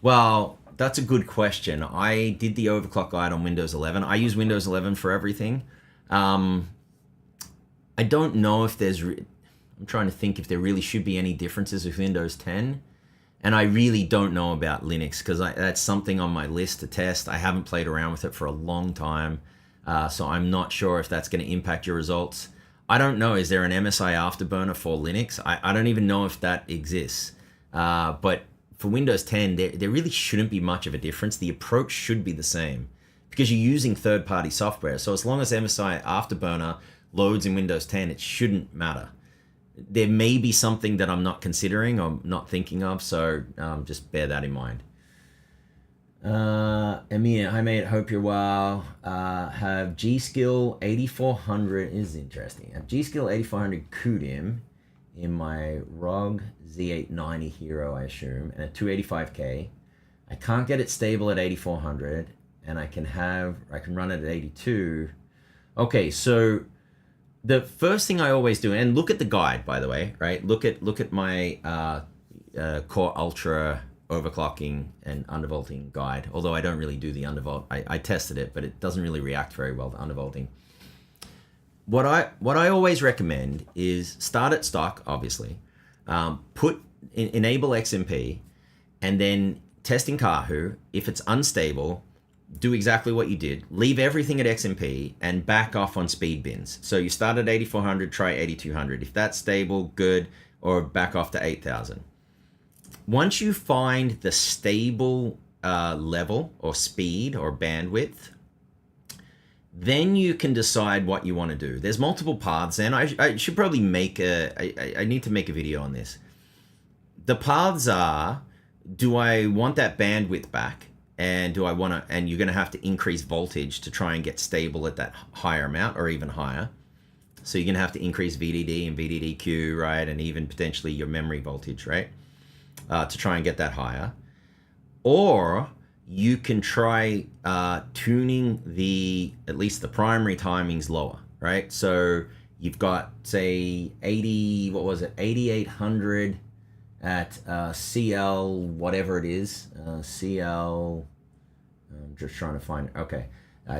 Well, that's a good question. I did the overclock guide on Windows 11. I use Windows 11 for everything. I don't know if there's... I'm trying to think if there really should be any differences with Windows 10. And I really don't know about Linux because that's something on my list to test. I haven't played around with it for a long time. So I'm not sure if that's going to impact your results. I don't know. Is there an MSI Afterburner for Linux? I don't even know if that exists. But for Windows 10, there really shouldn't be much of a difference. The approach should be the same because you're using third-party software. So as long as MSI Afterburner loads in Windows 10, it shouldn't matter. There may be something that I'm not considering or not thinking of, so just bear that in mind. Amir, hi mate, hope you're well. Have G-Skill 8400, this is interesting. Have G-Skill 8400 CUDIM in my ROG Z890 Hero, I assume, and a 285K. I can't get it stable at 8400, and I can run it at 82. Okay, so the first thing I always do, and look at the guide, by the way, right? Look at my Core Ultra overclocking and undervolting guide. Although I don't really do the undervolt, I tested it, but it doesn't really react very well to undervolting. What I always recommend is start at stock, obviously. Enable XMP, and then test in Kahoo. If it's unstable, do exactly what you did. Leave everything at XMP and back off on speed bins. So you start at 8400, try 8200. If that's stable, good, or back off to 8000. Once you find the stable level or speed or bandwidth, then you can decide what you want to do. There's multiple paths, and I should probably make I need to make a video on this. The paths are, do I want that bandwidth back? And do I want to, and you're going to have to increase voltage to try and get stable at that higher amount or even higher. So you're going to have to increase VDD and VDDQ, right? And even potentially your memory voltage, right? To try and get that higher. Or you can try tuning at least the primary timings lower, right? So you've got, say, 8800 at CL, whatever it is, CL, I'm just trying to find, okay.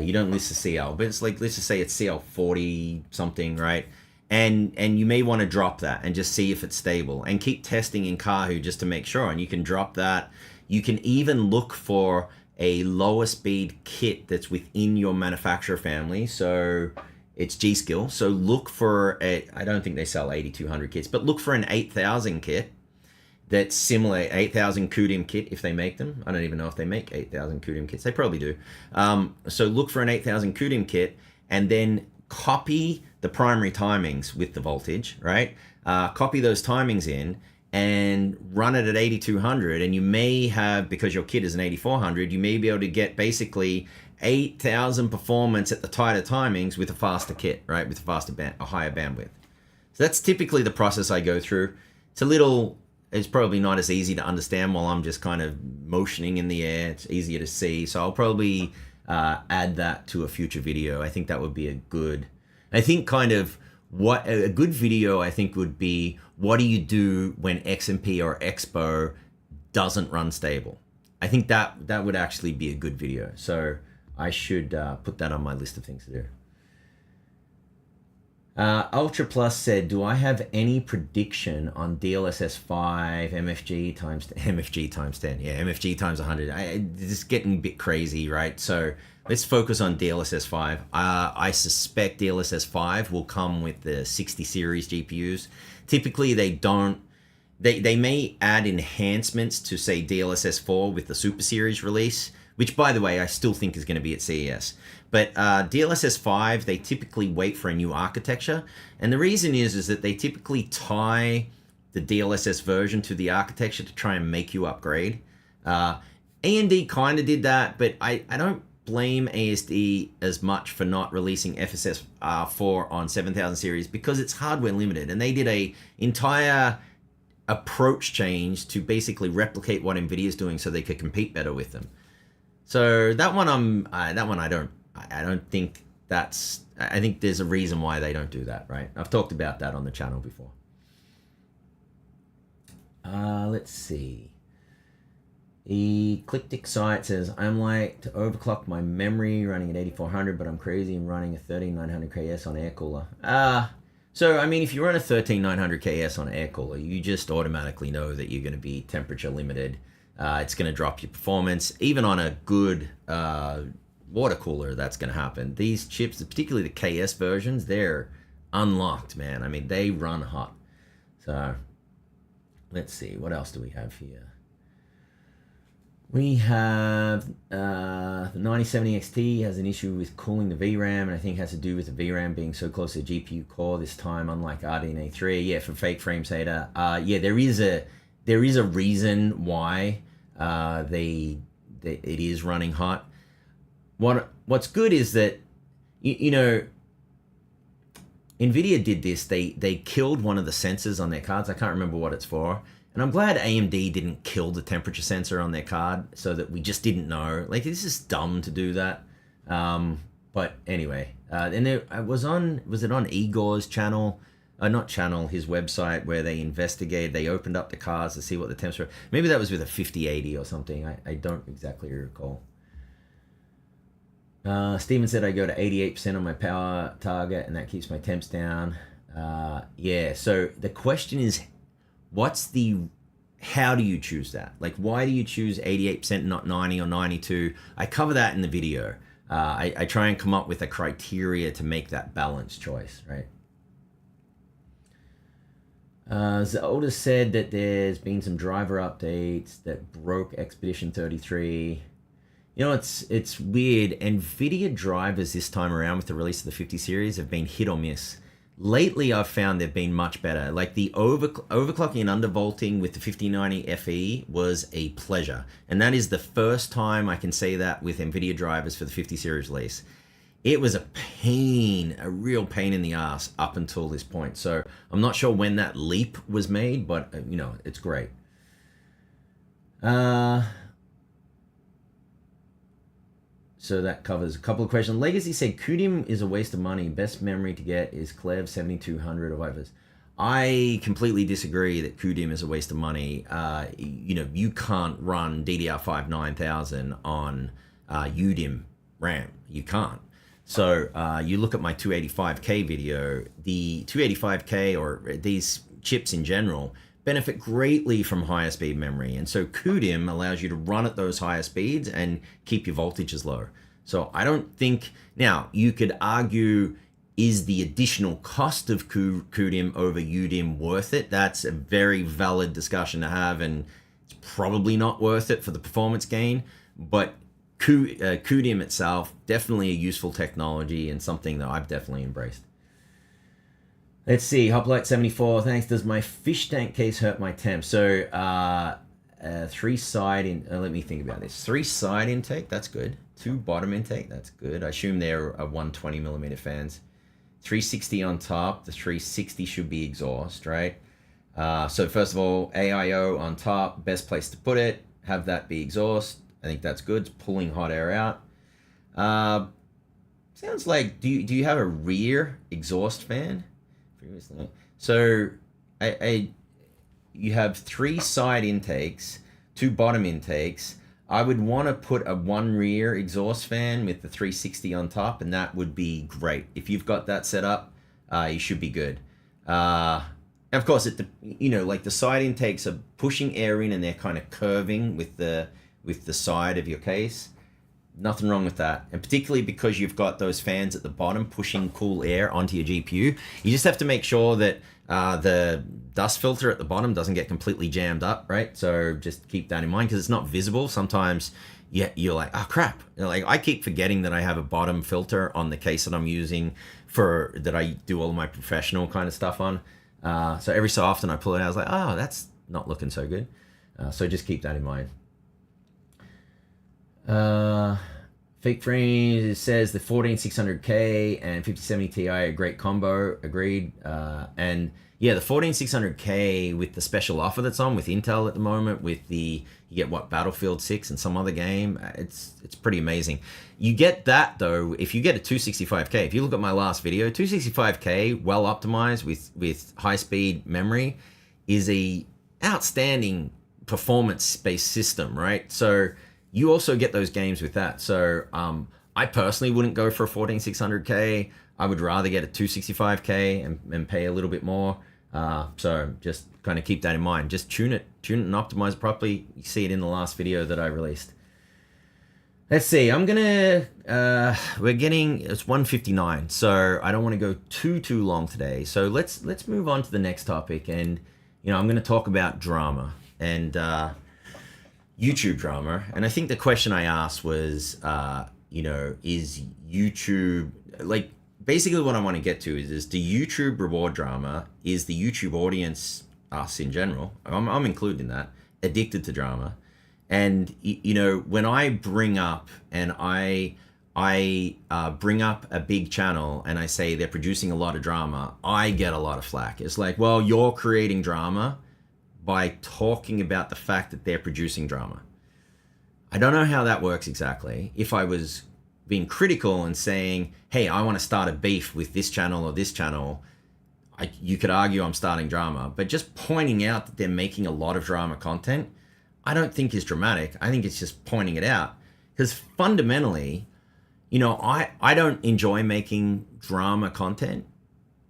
You don't list the CL, but it's like, let's just say it's CL 40 something, right? And you may want to drop that and just see if it's stable and keep testing in Kahoo just to make sure. And you can drop that. You can even look for a lower speed kit that's within your manufacturer family. So it's G-Skill. So look for I don't think they sell 8200 kits, but look for an 8000 kit that's similar, 8000 Kudim kit if they make them. I don't even know if they make 8000 Kudim kits. They probably do. So look for an 8000 Kudim kit and then copy the primary timings with the voltage, right? Copy those timings in and run it at 8200, and you may have, because your kit is an 8400, you may be able to get basically 8000 performance at the tighter timings with a faster kit, right? With a higher bandwidth. So that's typically the process I go through. It's probably not as easy to understand while I'm just kind of motioning in the air. It's easier to see. So I'll probably add that to a future video. I think that would be a good video, I think, would be, what do you do when XMP or Expo doesn't run stable? I think that would actually be a good video. So I should put that on my list of things to do. Ultra Plus said, do I have any prediction on DLSS 5 MFG times 10? Yeah, MFG times 100. This is getting a bit crazy, right? So let's focus on DLSS 5. I suspect DLSS 5 will come with the 60 series GPUs. Typically, they may add enhancements to, say, DLSS 4 with the Super Series release, which, by the way, I still think is going to be at CES. But DLSS 5, they typically wait for a new architecture. And the reason is that they typically tie the DLSS version to the architecture to try and make you upgrade. AMD kind of did that, but I don't blame ASD as much for not releasing FSS 4 on 7000 series, because it's hardware limited. And they did a entire approach change to basically replicate what Nvidia is doing so they could compete better with them. So that one, I don't think that's, I think there's a reason why they don't do that, right? I've talked about that on the channel before. Let's see. Eclectic Site says, I'm like to overclock my memory running at 8400, but I'm crazy and running a 13900 KS on air cooler. So, I mean, if you run a 13900 KS on air cooler, you just automatically know that you're going to be temperature limited. It's going to drop your performance. Even on a good water cooler, that's going to happen. These chips, particularly the KS versions, they're unlocked, man. I mean, they run hot. So, let's see. What else do we have here? We have the 9070 XT has an issue with cooling the VRAM, and I think it has to do with the VRAM being so close to the GPU core this time, unlike RDNA 3. Yeah, for fake frame Sata. Yeah, there is a reason why it is running hot. What's good is that you know, Nvidia did this. They killed one of the sensors on their cards. I can't remember what it's for. And I'm glad AMD didn't kill the temperature sensor on their card so that we just didn't know. Like, this is dumb to do that. But anyway, and I was it on Igor's channel? Not channel, his website, where they investigated, they opened up the cards to see what the temps were. Maybe that was with a 5080 or something. I don't exactly recall. Steven said I go to 88% on my power target and that keeps my temps down. Yeah, so the question is, how do you choose that? Like, why do you choose 88%, not 90 or 92? I cover that in the video. I try and come up with a criteria to make that balanced choice, right? Zelda said that there's been some driver updates that broke Expedition 33. You know, it's weird. Nvidia drivers this time around with the release of the 50 series have been hit or miss. Lately, I've found they've been much better. Like the overclocking and undervolting with the 5090 FE was a pleasure. And that is the first time I can say that with Nvidia drivers for the 50 series release. It was a real pain in the ass up until this point. So I'm not sure when that leap was made, but you know, it's great. So that covers a couple of questions. Legacy said Kudim is a waste of money. Best memory to get is Clev 7200 or whatever. I completely disagree that Kudim is a waste of money. You know, you can't run DDR5 9000 on UDIM RAM. You can't. So you look at my 285K video, the 285K or these chips in general benefit greatly from higher speed memory. And so CUDIM allows you to run at those higher speeds and keep your voltages low. So I don't think, now you could argue, is the additional cost of CUDIM over UDIM worth it? That's a very valid discussion to have, and it's probably not worth it for the performance gain, but CUDIM itself, definitely a useful technology and something that I've definitely embraced. Let's see, Hoplite74, thanks. Does my fish tank case hurt my temp? So, let me think about this. 3 side intake, that's good. 2 bottom intake, that's good. I assume they're 120mm fans. 360 on top, the 360 should be exhaust, right? So first of all, AIO on top, best place to put it, have that be exhaust. I think that's good, it's pulling hot air out. Sounds like, do you have a rear exhaust fan? So you have 3 side intakes, 2 bottom intakes. I would want to put a 1 rear exhaust fan with the 360 on top, and that would be great. If you've got that set up, you should be good. Of course, like the side intakes are pushing air in and they're kind of curving with the side of your case. Nothing wrong with that. And particularly because you've got those fans at the bottom pushing cool air onto your GPU, you just have to make sure that the dust filter at the bottom doesn't get completely jammed up, right? So just keep that in mind because it's not visible. Sometimes you're like, oh crap. Like I keep forgetting that I have a bottom filter on the case that I'm using that I do all of my professional kind of stuff on. So every so often I pull it out, I was like, oh, that's not looking so good. So just keep that in mind. Fake Frames, it says the 14600K and 5070 Ti are a great combo. Agreed. And yeah, the 14600K with the special offer that's on with Intel at the moment, with you get what, Battlefield 6 and some other game, it's pretty amazing. You get that though if you get a 265K. If you look at my last video, 265K well optimized with high speed memory is a outstanding performance based system, right? So you also get those games with that. So I personally wouldn't go for a 14600K. I would rather get a 265K and pay a little bit more. So just kind of keep that in mind. Just tune it and optimize it properly. You see it in the last video that I released. Let's see, it's 1:59, so I don't want to go too long today. So let's move on to the next topic, and I'm going to talk about drama and YouTube drama. And I think the question I asked was, is YouTube, like, basically what I want to get to is do YouTube reward drama? Is the YouTube audience, us in general, I'm included in that, addicted to drama? And when I bring up I bring up a big channel and I say they're producing a lot of drama, I get a lot of flack. It's like, well, you're creating drama by talking about the fact that they're producing drama. I don't know how that works exactly. If I was being critical and saying, hey, I want to start a beef with this channel or this channel, you could argue I'm starting drama. But just pointing out that they're making a lot of drama content, I don't think is dramatic. I think it's just pointing it out. Because fundamentally, you know, I don't enjoy making drama content.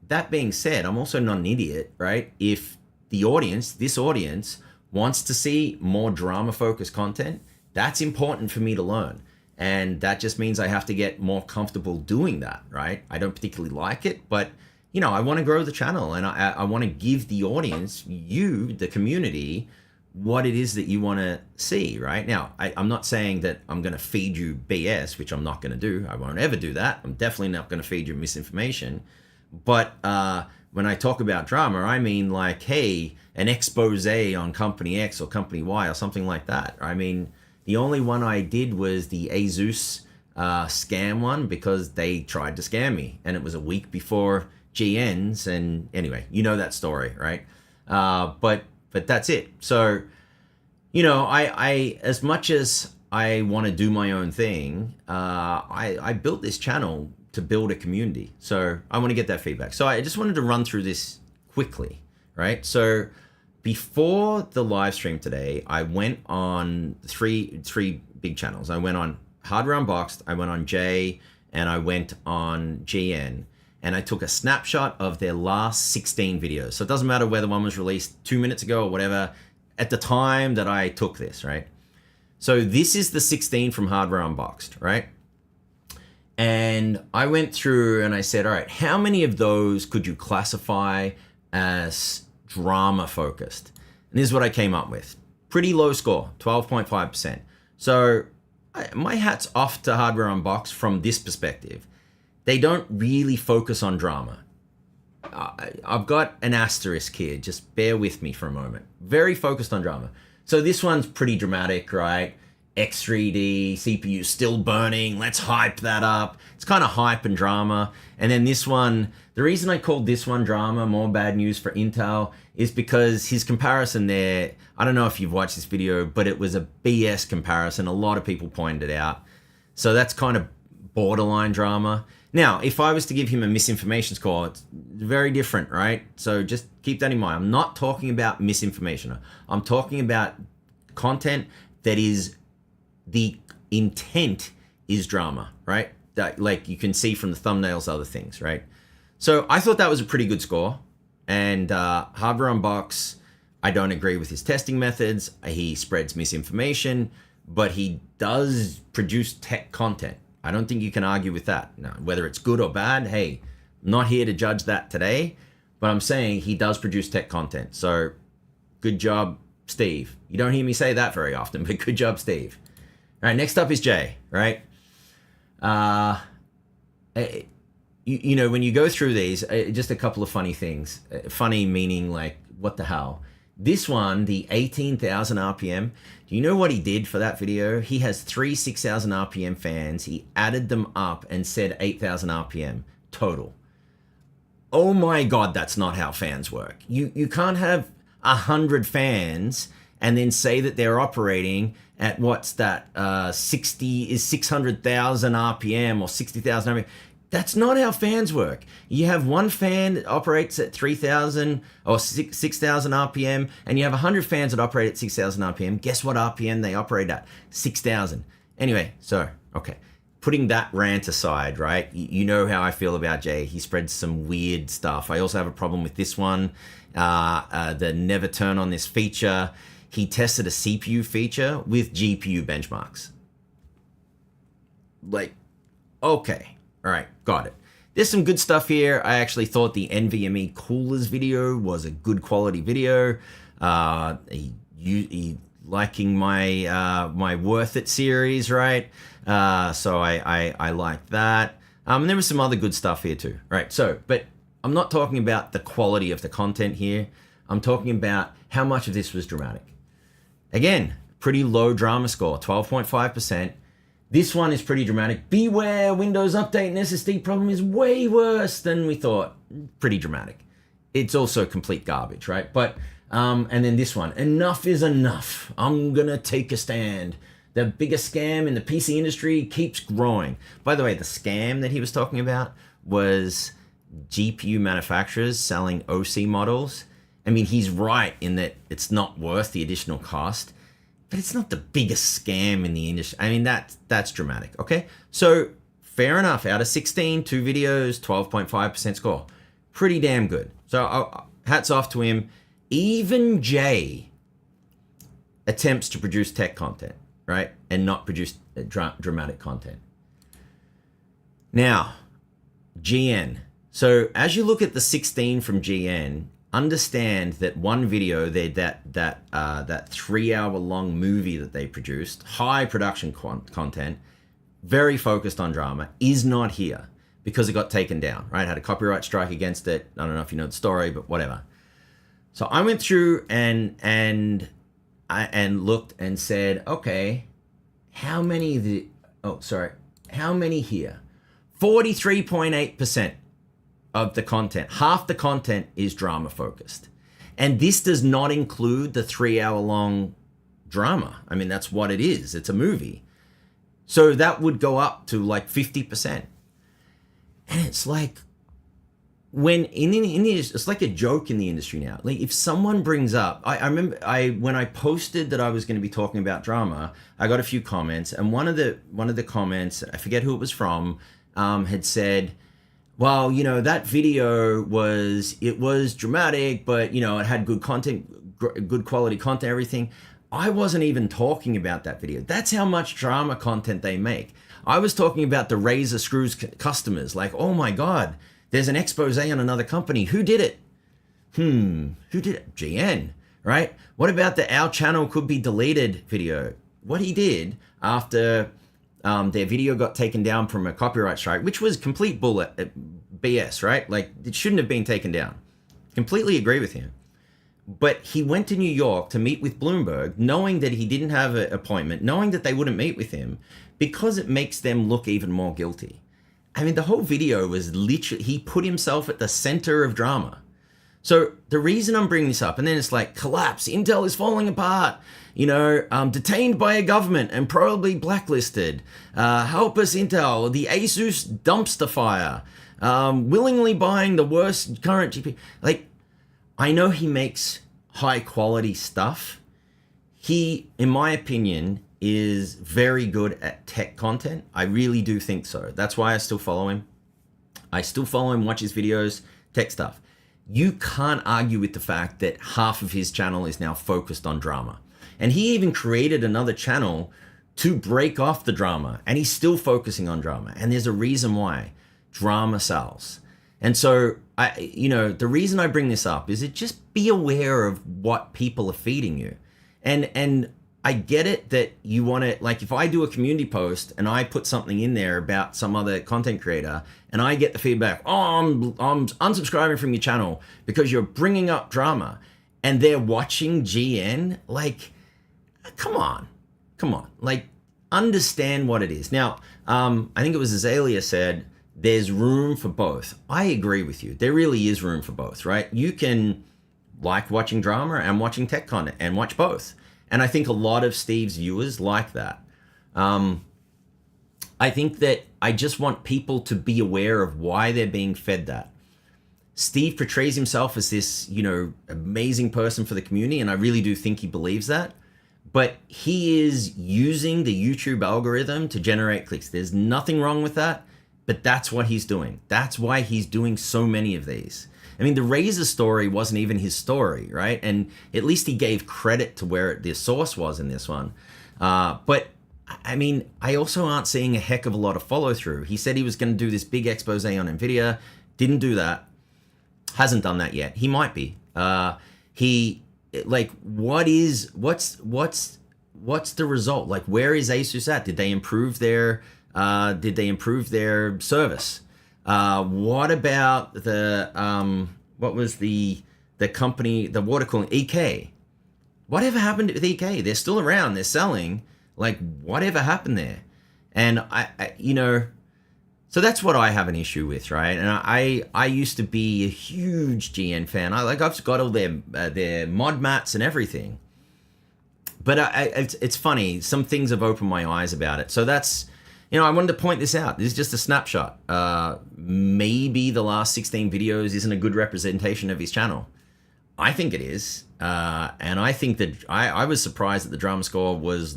That being said, I'm also not an idiot, right? If the audience, this audience, wants to see more drama-focused content, that's important for me to learn. And that just means I have to get more comfortable doing that, right? I don't particularly like it, but you know, I want to grow the channel, and I want to give the audience, you, the community, what it is that you want to see, right? Now, I'm not saying that I'm going to feed you BS, which I'm not going to do. I won't ever do that. I'm definitely not going to feed you misinformation. But when I talk about drama, I mean like, hey, an expose on company X or company Y or something like that. I mean, the only one I did was the Asus scam one, because they tried to scam me, and it was a week before GNs. And anyway, you know that story, right? But that's it. So, you know, I as much as I want to do my own thing, I built this channel to build a community. So I want to get that feedback. So I just wanted to run through this quickly, right? So before the live stream today, I went on three big channels. I went on Hardware Unboxed, I went on Jay, and I went on GN. And I took a snapshot of their last 16 videos. So it doesn't matter whether one was released 2 minutes ago or whatever, at the time that I took this, right? So this is the 16 from Hardware Unboxed, right? And I went through and I said, all right, how many of those could you classify as drama focused? And this is what I came up with. Pretty low score, 12.5%. So my hat's off to Hardware Unboxed from this perspective. They don't really focus on drama. I've got an asterisk here. Just bear with me for a moment. Very focused on drama. So this one's pretty dramatic, right? X3D, CPU still burning. Let's hype that up. It's kind of hype and drama. And then this one, the reason I called this one drama, more bad news for Intel, is because his comparison there, I don't know if you've watched this video, but it was a BS comparison. A lot of people pointed it out. So that's kind of borderline drama. Now, if I was to give him a misinformation score, it's very different, right? So just keep that in mind. I'm not talking about misinformation. I'm talking about content that is, the intent is drama, right? That, like you can see from the thumbnails, other things, right? So I thought that was a pretty good score. And Hardware Unbox, I don't agree with his testing methods. He spreads misinformation, but he does produce tech content. I don't think you can argue with that. Now, whether it's good or bad, hey, I'm not here to judge that today, but I'm saying he does produce tech content. So good job, Steve. You don't hear me say that very often, but good job, Steve. All right, next up is Jay, right? You know, when you go through these, just a couple of funny things. Funny meaning like, what the hell? This one, the 18,000 RPM, do you know what he did for that video? He has 3 6,000 RPM fans. He added them up and said 8,000 RPM total. Oh my God, that's not how fans work. You can't have 100 fans and then say that they're operating at what's that, 600,000 RPM or 60,000 RPM. That's not how fans work. You have one fan that operates at 3,000 or 6,000 RPM, and you have 100 fans that operate at 6,000 RPM. Guess what RPM they operate at? 6,000. Anyway, so, okay. Putting that rant aside, right? You know how I feel about Jay. He spreads some weird stuff. I also have a problem with this one, the never turn on this feature. He tested a CPU feature with GPU benchmarks. Like, okay. All right, got it. There's some good stuff here. I actually thought the NVMe coolers video was a good quality video. He liking my my Worth It series, right? So I liked that. And there was some other good stuff here too, right? So, but I'm not talking about the quality of the content here. I'm talking about how much of this was dramatic. Again, pretty low drama score, 12.5%. This one is pretty dramatic. Beware, Windows Update and SSD problem is way worse than we thought. Pretty dramatic. It's also complete garbage, right? But And then this one, enough is enough. I'm gonna take a stand. The biggest scam in the PC industry keeps growing. By the way, the scam that he was talking about was GPU manufacturers selling OC models. I mean, he's right in that it's not worth the additional cost, but it's not the biggest scam in the industry. I mean, that's dramatic, okay? So fair enough, out of 16, 2 videos, 12.5% score. Pretty damn good. So hats off to him. Even Jay attempts to produce tech content, right? And not produce dramatic content. Now, GN. So as you look at the 16 from GN, understand that one video, that 3-hour-long movie that they produced, high production content, very focused on drama, is not here because it got taken down, right? Had a copyright strike against it. I don't know if you know the story, but whatever. So I went through and looked and said, okay, how many here? 43.8% of the content. Half the content is drama focused. And this does not include the 3-hour-long drama. I mean, that's what it is. It's a movie. So that would go up to like 50%. And it's like, when in the it's like a joke in the industry now. Like if someone brings up, I remember when I posted that I was going to be talking about drama, I got a few comments, and one of the comments, I forget who it was from, had said, well, you know, that video was dramatic, but you know, it had good content, good quality content, everything. I wasn't even talking about that video. That's how much drama content they make. I was talking about the razor screws customers. Like, oh my God, there's an expose on another company. Who did it? Who did it? GN, right? What about the our channel could be deleted video? What he did after their video got taken down from a copyright strike, which was complete BS, right? Like it shouldn't have been taken down. Completely agree with him. But he went to New York to meet with Bloomberg, knowing that he didn't have an appointment, knowing that they wouldn't meet with him, because it makes them look even more guilty. I mean, the whole video was literally, he put himself at the center of drama. So the reason I'm bringing this up, and then it's like, collapse, Intel is falling apart, you know, detained by a government and probably blacklisted. Help us, Intel, the Asus dumpster fire, willingly buying the worst current GPU. Like, I know he makes high quality stuff. He, in my opinion, is very good at tech content. I really do think so. That's why I still follow him. I still follow him, watch his videos, tech stuff. You can't argue with the fact that half of his channel is now focused on drama. And he even created another channel to break off the drama, and he's still focusing on drama. And there's a reason why. Drama sells. And so, the reason I bring this up is just be aware of what people are feeding you. And I get it that you want to, like, if I do a community post and I put something in there about some other content creator and I get the feedback, oh, I'm unsubscribing from your channel because you're bringing up drama, and they're watching GN, like, come on, like, understand what it is. Now, I think it was Azalea said, there's room for both. I agree with you. There really is room for both, right? You can like watching drama and watching tech content and watch both. And I think a lot of Steve's viewers like that. I think that I just want people to be aware of why they're being fed that. Steve portrays himself as this, amazing person for the community, and I really do think he believes that. But he is using the YouTube algorithm to generate clicks. There's nothing wrong with that, but that's what he's doing. That's why he's doing so many of these. I mean, the Razer story wasn't even his story, right? And at least he gave credit to where the source was in this one. But I mean, I also aren't seeing a heck of a lot of follow through. He said he was going to do this big expose on Nvidia. Didn't do that. Hasn't done that yet. He might be. What's the result? Like, where is Asus at? Did they improve their service? What about what was the company, the water cooling, EK? Whatever happened with EK? They're still around, they're selling. Like, whatever happened there? And So that's what I have an issue with, right? And I used to be a huge GN fan. I've got all their mod mats and everything. But it's funny. Some things have opened my eyes about it. So that's, I wanted to point this out. This is just a snapshot. Maybe the last 16 videos isn't a good representation of his channel. I think it is. And I think that I was surprised that the drama score was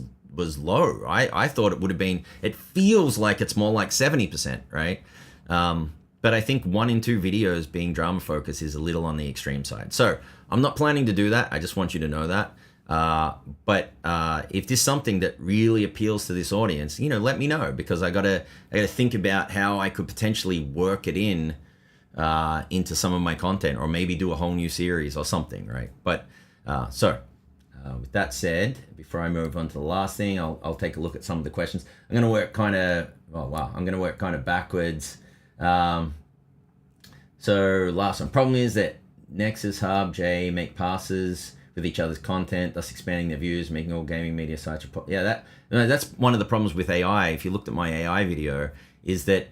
low. I thought it would have been, it feels like it's more like 70%, right? But I think 1 in 2 videos being drama focus is a little on the extreme side. So I'm not planning to do that. I just want you to know that. But if there's something that really appeals to this audience, let me know, because I gotta think about how I could potentially work it into some of my content, or maybe do a whole new series or something, right? But with that said, before I move on to the last thing, I'll take a look at some of the questions. I'm gonna work kind of backwards. So last one. Problem is that Nexus, Hub, J make passes with each other's content, thus expanding their views, making all gaming media sites. That's one of the problems with AI. If you looked at my AI video, is that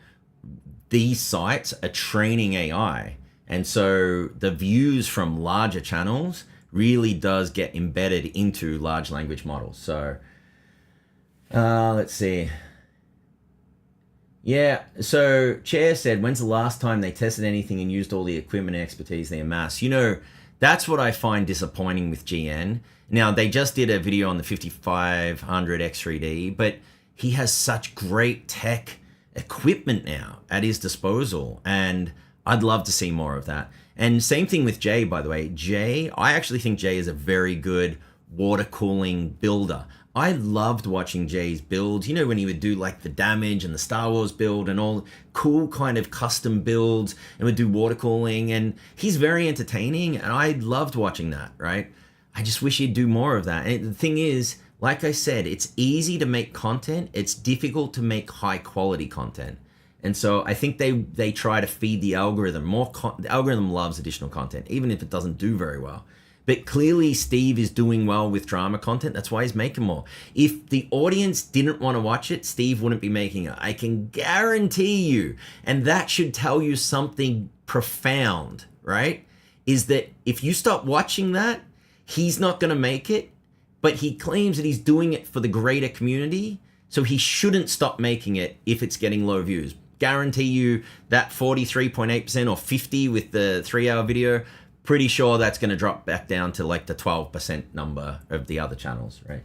these sites are training AI, and so the views from larger channels really does get embedded into large language models. So let's see. Yeah, so Chair said, when's the last time they tested anything and used all the equipment and expertise they amass? That's what I find disappointing with GN. Now, they just did a video on the 5500 X3D, but he has such great tech equipment now at his disposal, and I'd love to see more of that. And same thing with Jay, by the way. I actually think Jay is a very good water cooling builder. I loved watching Jay's builds, when he would do like the damage and the Star Wars build and all cool kind of custom builds, and would do water cooling, and he's very entertaining, and I loved watching that, right? I just wish he'd do more of that. And the thing is, like I said, it's easy to make content. It's difficult to make high quality content. And so I think they try to feed the algorithm more. The algorithm loves additional content, even if it doesn't do very well. But clearly Steve is doing well with drama content. That's why he's making more. If the audience didn't want to watch it, Steve wouldn't be making it. I can guarantee you. And that should tell you something profound, right? Is that if you stop watching that, he's not going to make it. But he claims that he's doing it for the greater community. So he shouldn't stop making it if it's getting low views. Guarantee you that 43.8% or 50 with the 3-hour video, pretty sure that's going to drop back down to like the 12% number of the other channels, right?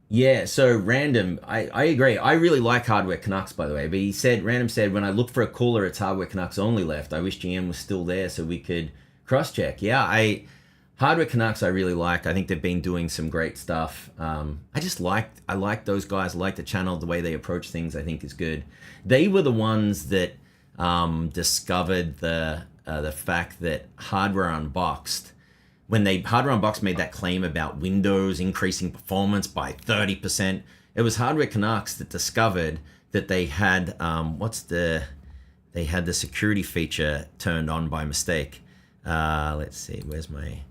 Yeah, so Random, I agree. I really like Hardware Canucks, by the way, but Random said, when I look for a cooler, it's Hardware Canucks only left. I wish GM was still there so we could cross-check. Yeah, Hardware Canucks I really like. I think they've been doing some great stuff. I like those guys. I like the channel, the way they approach things, I think is good. They were the ones that discovered the fact that Hardware Unboxed, when Hardware Unboxed made that claim about Windows increasing performance by 30%, it was Hardware Canucks that discovered that they had they had the security feature turned on by mistake. Let's see, where's my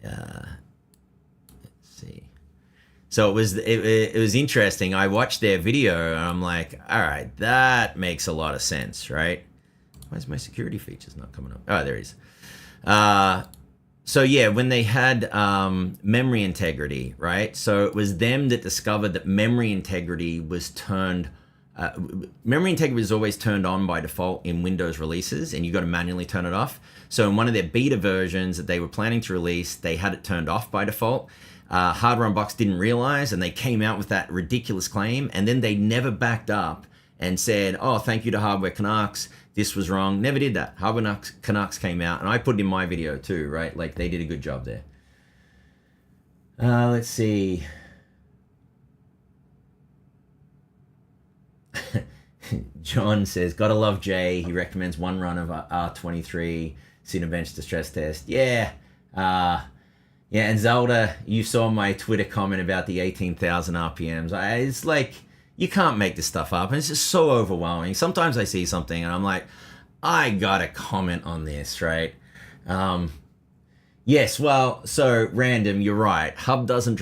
let's see. So it was interesting. I watched their video and I'm like, all right, that makes a lot of sense, right? Why is my security features not coming up? Oh, there it is. So yeah, when they had memory integrity, right? So it was them that discovered that memory integrity was turned. Memory integrity is always turned on by default in Windows releases, and you got to manually turn it off. So in one of their beta versions that they were planning to release, they had it turned off by default. Hardware Unboxed didn't realize, and they came out with that ridiculous claim, and then they never backed up and said, oh, thank you to Hardware Canucks, this was wrong. Never did that. Hardware Canucks came out, and I put it in my video too, right? Like, they did a good job there. Let's see. John says, gotta love Jay. He recommends one run of R23 Cinebench to stress test. Yeah. Yeah, and Zelda, you saw my Twitter comment about the 18,000 RPMs. It's like, you can't make this stuff up, and it's just so overwhelming. Sometimes I see something, and I'm like, I gotta comment on this, right? Yes, well, so Random, you're right. Hub doesn't.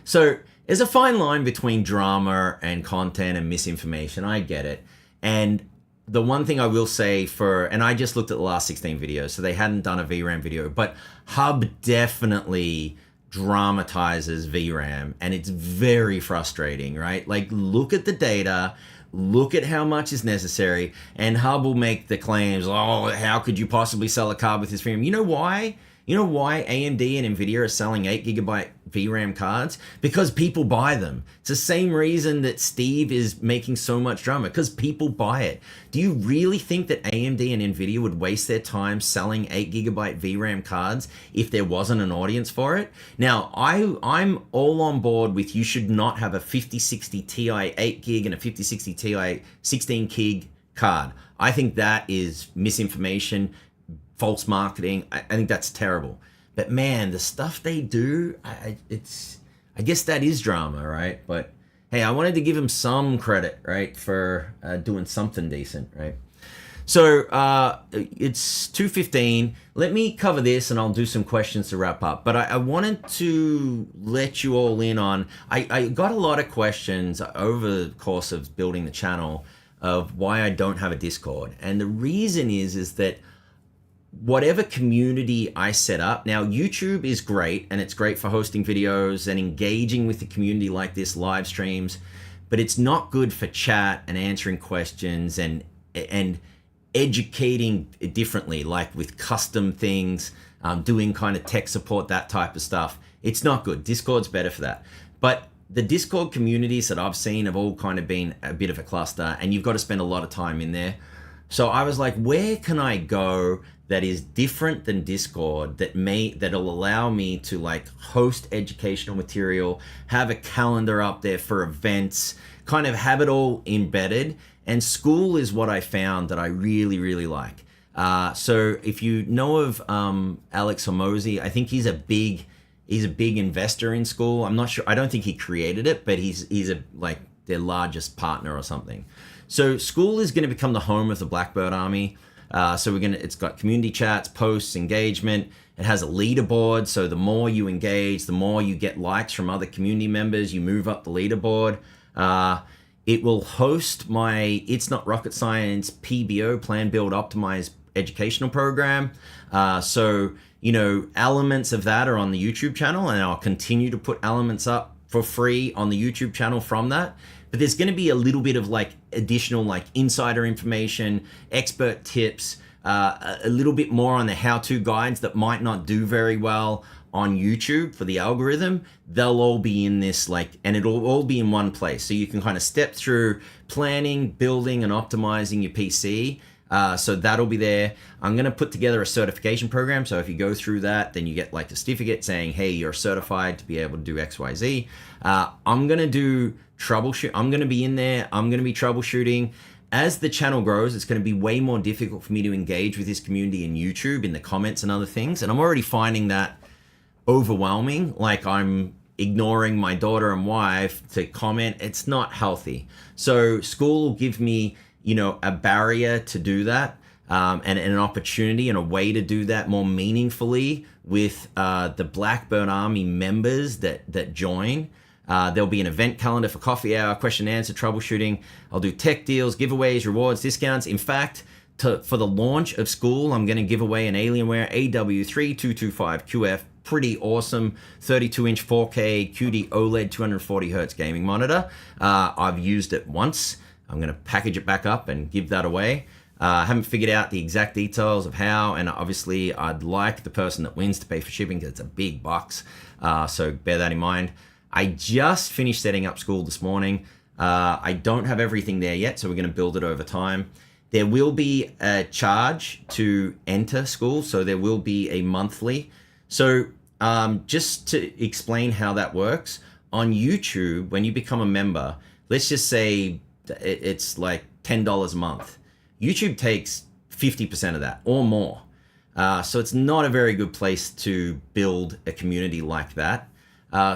So there's a fine line between drama and content and misinformation. I get it. And the one thing I will say and I just looked at the last 16 videos, so they hadn't done a VRAM video, but Hub definitely dramatizes VRAM, and it's very frustrating, right? Like, look at the data, look at how much is necessary, and Hub will make the claims, oh, how could you possibly sell a card with this VRAM? You know why? You know why AMD and Nvidia are selling 8GB VRAM cards? Because people buy them. It's the same reason that Steve is making so much drama, because people buy it. Do you really think that AMD and Nvidia would waste their time selling 8GB VRAM cards if there wasn't an audience for it? Now, I'm all on board with you should not have a 5060 Ti 8GB and a 5060 Ti 16GB card. I think that is misinformation, false marketing. I think that's terrible. But man, the stuff they do, I guess that is drama, right? But hey, I wanted to give him some credit, right, for doing something decent, right? So it's 2:15. Let me cover this and I'll do some questions to wrap up. But I wanted to let you all in on, I got a lot of questions over the course of building the channel of why I don't have a Discord. And the reason is that whatever community I set up, now YouTube is great and it's great for hosting videos and engaging with the community like this, live streams, but it's not good for chat and answering questions and educating differently, like with custom things, doing kind of tech support, that type of stuff. It's not good. Discord's better for that. But the Discord communities that I've seen have all kind of been a bit of a cluster, and you've got to spend a lot of time in there. So I was like, where can I go that is different than Discord, that'll allow me to like host educational material, have a calendar up there for events, kind of have it all embedded. And Skool is what I found that I really, really like. So if you know of Alex Hormozi, I think he's a big investor in Skool. I'm not sure. I don't think he created it, but he's like their largest partner or something. So Skool is going to become the home of the Blackbird Army. So it's got community chats, posts, engagement. It has a leaderboard. So the more you engage, the more you get likes from other community members, you move up the leaderboard. It will host my It's Not Rocket Science PBO, Plan, Build, Optimize educational program. So, elements of that are on the YouTube channel, and I'll continue to put elements up for free on the YouTube channel from that. But there's going to be a little bit of like additional like insider information, expert tips, a little bit more on the how-to guides that might not do very well on YouTube for the algorithm. They'll all be in this and it'll all be in one place. So you can kind of step through planning, building, and optimizing your PC. So that'll be there. I'm going to put together a certification program. So if you go through that, then you get like a certificate saying, hey, you're certified to be able to do X, Y, Z. I'm going to do troubleshoot. I'm going to be in there. I'm going to be troubleshooting. As the channel grows, it's going to be way more difficult for me to engage with this community in YouTube, in the comments and other things. And I'm already finding that overwhelming. Like I'm ignoring my daughter and wife to comment. It's not healthy. So Skool will give me a barrier to do that, and an opportunity and a way to do that more meaningfully with the Blackbird Army members that join. There'll be an event calendar for coffee hour, question and answer, troubleshooting. I'll do tech deals, giveaways, rewards, discounts. In fact, for the launch of Skool, I'm going to give away an Alienware AW3225QF, pretty awesome 32-inch 4K QD OLED 240Hz gaming monitor. I've used it once. I'm going to package it back up and give that away. I haven't figured out the exact details of how, and obviously I'd like the person that wins to pay for shipping because it's a big box. So bear that in mind. I just finished setting up Skool this morning. I don't have everything there yet, so we're going to build it over time. There will be a charge to enter Skool, so there will be a monthly. So just to explain how that works, on YouTube, when you become a member, let's just say it's like $10 a month. YouTube takes 50% of that or more. So it's not a very good place to build a community like that.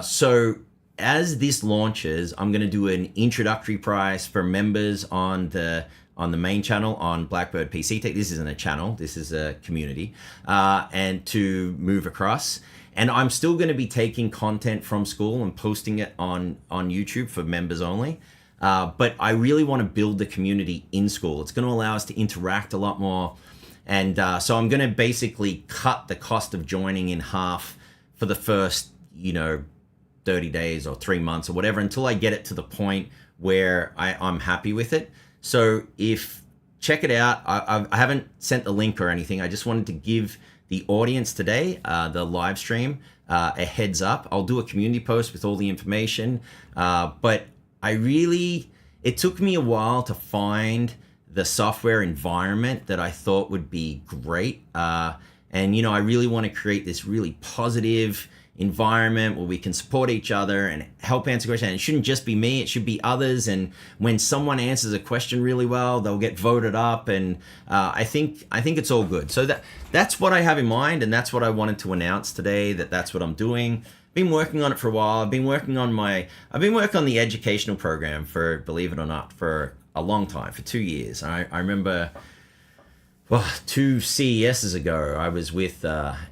So as this launches, I'm going to do an introductory price for members on the on the main channel on Blackbird PC Tech. This isn't a channel, this is a community, and to move across. And I'm still going to be taking content from Skool and posting it on YouTube for members only. But I really want to build the community in Skool. It's going to allow us to interact a lot more. And so I'm going to basically cut the cost of joining in half for the first, 30 days or 3 months or whatever, until I get it to the point where I'm happy with it. So check it out. I haven't sent the link or anything. I just wanted to give the audience today, the live stream, a heads up. I'll do a community post with all the information, but it took me a while to find the software environment that I thought would be great. And, I really want to create this really positive environment where we can support each other and help answer questions. And it shouldn't just be me, it should be others. And when someone answers a question really well, they'll get voted up. And I think it's all good. So that's what I have in mind, and that's what I wanted to announce today, that's what I'm doing. Been working on it for a while. I've been working on the educational program for, believe it or not, for a long time, for 2 years. I remember, 2 CESs ago, I was with,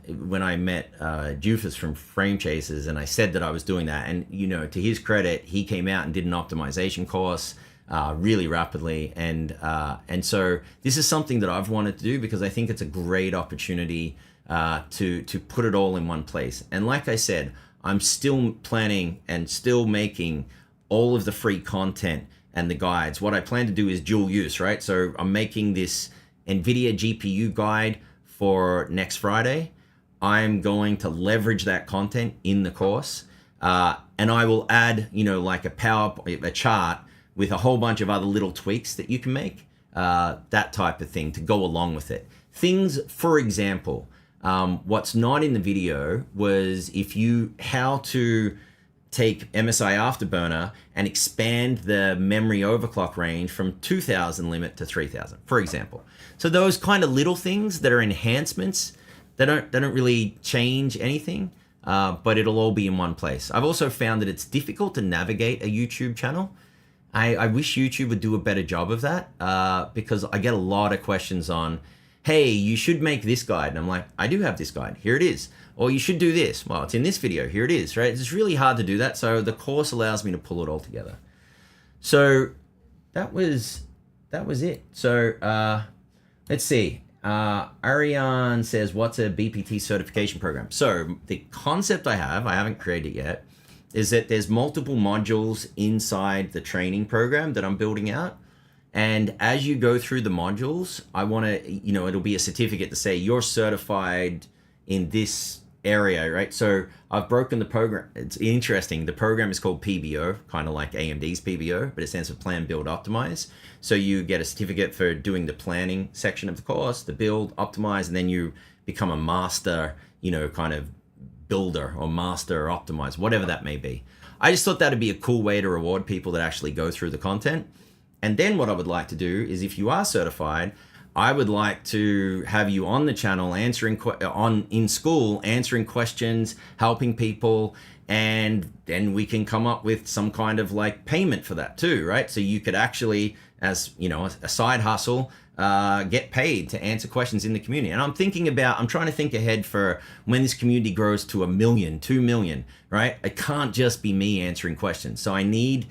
when I met Jufus from Frame Chasers, and I said that I was doing that. And, to his credit, he came out and did an optimization course really rapidly. And so this is something that I've wanted to do because I think it's a great opportunity to put it all in one place. And like I said, I'm still planning and still making all of the free content and the guides. What I plan to do is dual use, right? So I'm making this Nvidia GPU guide for next Friday. I'm going to leverage that content in the course, and I will add, like a chart with a whole bunch of other little tweaks that you can make, that type of thing to go along with it. Things, for example, what's not in the video was how to take MSI Afterburner and expand the memory overclock range from 2000 limit to 3000, for example. So those kind of little things that are enhancements, they don't really change anything, but it'll all be in one place. I've also found that it's difficult to navigate a YouTube channel. I wish YouTube would do a better job of that, because I get a lot of questions on, hey, you should make this guide. And I'm like, I do have this guide, here it is. Or you should do this. Well, it's in this video, here it is, right? It's really hard to do that. So the course allows me to pull it all together. So that was it. So let's see. Ariane says, what's a BPT certification program? So the concept I haven't created yet, is that there's multiple modules inside the training program that I'm building out. And as you go through the modules, I want to, it'll be a certificate to say you're certified in this area, right? So I've broken the program. It's interesting. The program is called PBO, kind of like AMD's PBO, but it stands for Plan, Build, Optimize. So you get a certificate for doing the planning section of the course, the build, optimize, and then you become a master, kind of builder or master or optimize, whatever that may be. I just thought that'd be a cool way to reward people that actually go through the content. And then what I would like to do is, if you are certified, I would like to have you on the channel in Skool, answering questions, helping people, and then we can come up with some kind of like payment for that too, right? So you could actually, as a side hustle, get paid to answer questions in the community. And I'm trying to think ahead for when this community grows to 1 million, 2 million, right? It can't just be me answering questions. So I need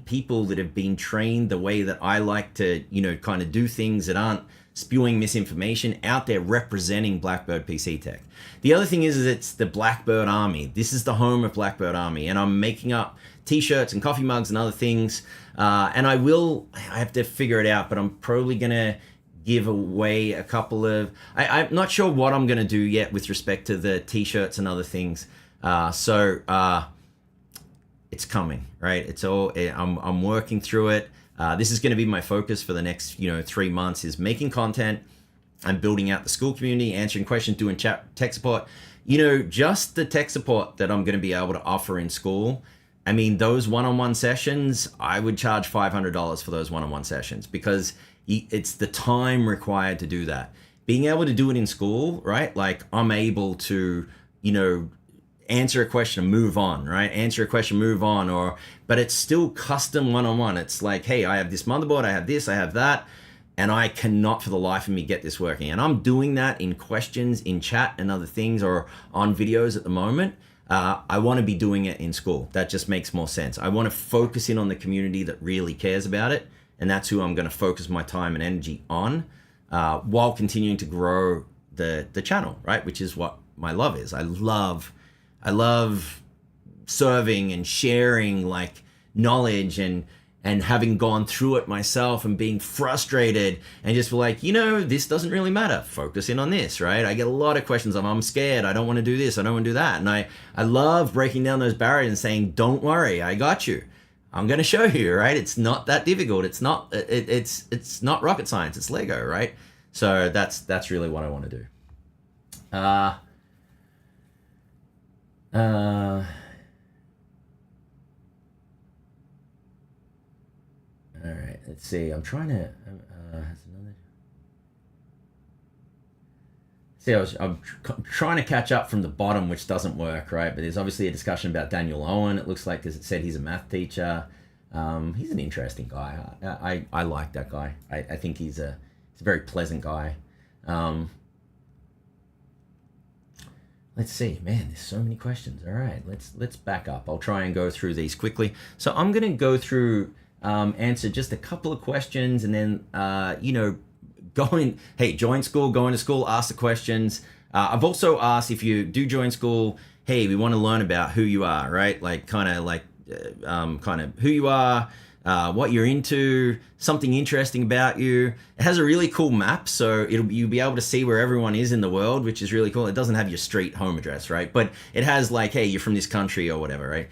people that have been trained the way that I like to, kind of do things, that aren't spewing misinformation, out there representing Blackbird PC Tech. The other thing is it's the Blackbird Army. This is the home of Blackbird Army, and I'm making up t-shirts and coffee mugs and other things. And I have to figure it out, but I'm probably gonna give away a couple of, I'm not sure what I'm gonna do yet with respect to the t-shirts and other things. It's coming, right? I'm working through it. This is going to be my focus for the next 3 months, is making content and building out the Skool community, answering questions, doing tech support. Just the tech support that I'm going to be able to offer in Skool. I mean, those one-on-one sessions, I would charge $500 for those one-on-one sessions, because it's the time required to do that. Being able to do it in Skool, right? Like, I'm able to, answer a question, move on, right? Answer a question, move on, but it's still custom one-on-one. It's like, hey, I have this motherboard, I have this, I have that, and I cannot for the life of me get this working. And I'm doing that in questions, in chat and other things, or on videos at the moment. I want to be doing it in Skool. That just makes more sense. I want to focus in on the community that really cares about it, and that's who I'm going to focus my time and energy on, while continuing to grow the channel, right? Which is what my love is. I love serving and sharing like knowledge and having gone through it myself and being frustrated and just like, this doesn't really matter. Focus in on this, right? I get a lot of questions of, I'm scared. I don't want to do this. I don't want to do that. And I love breaking down those barriers and saying, don't worry, I got you. I'm going to show you, right? It's not that difficult. It's not rocket science. It's Lego, right? So that's really what I want to do. All right, let's see. I'm trying to. I'm trying to catch up from the bottom, which doesn't work, right? But there's obviously a discussion about Daniel Owen. It looks like, because it said he's a math teacher. He's an interesting guy. I like that guy. I think he's a very pleasant guy. Let's see, man, there's so many questions. All right, let's back up. I'll try and go through these quickly. So I'm going to go through, answer just a couple of questions, and then, join Skool, go into Skool, ask the questions. I've also asked, if you do join Skool, hey, we want to learn about who you are, right? Like kind of who you are, what you're into, something interesting about you. It has a really cool map, so you'll be able to see where everyone is in the world, which is really cool. It doesn't have your street home address, right? But it has like, hey, you're from this country or whatever, right?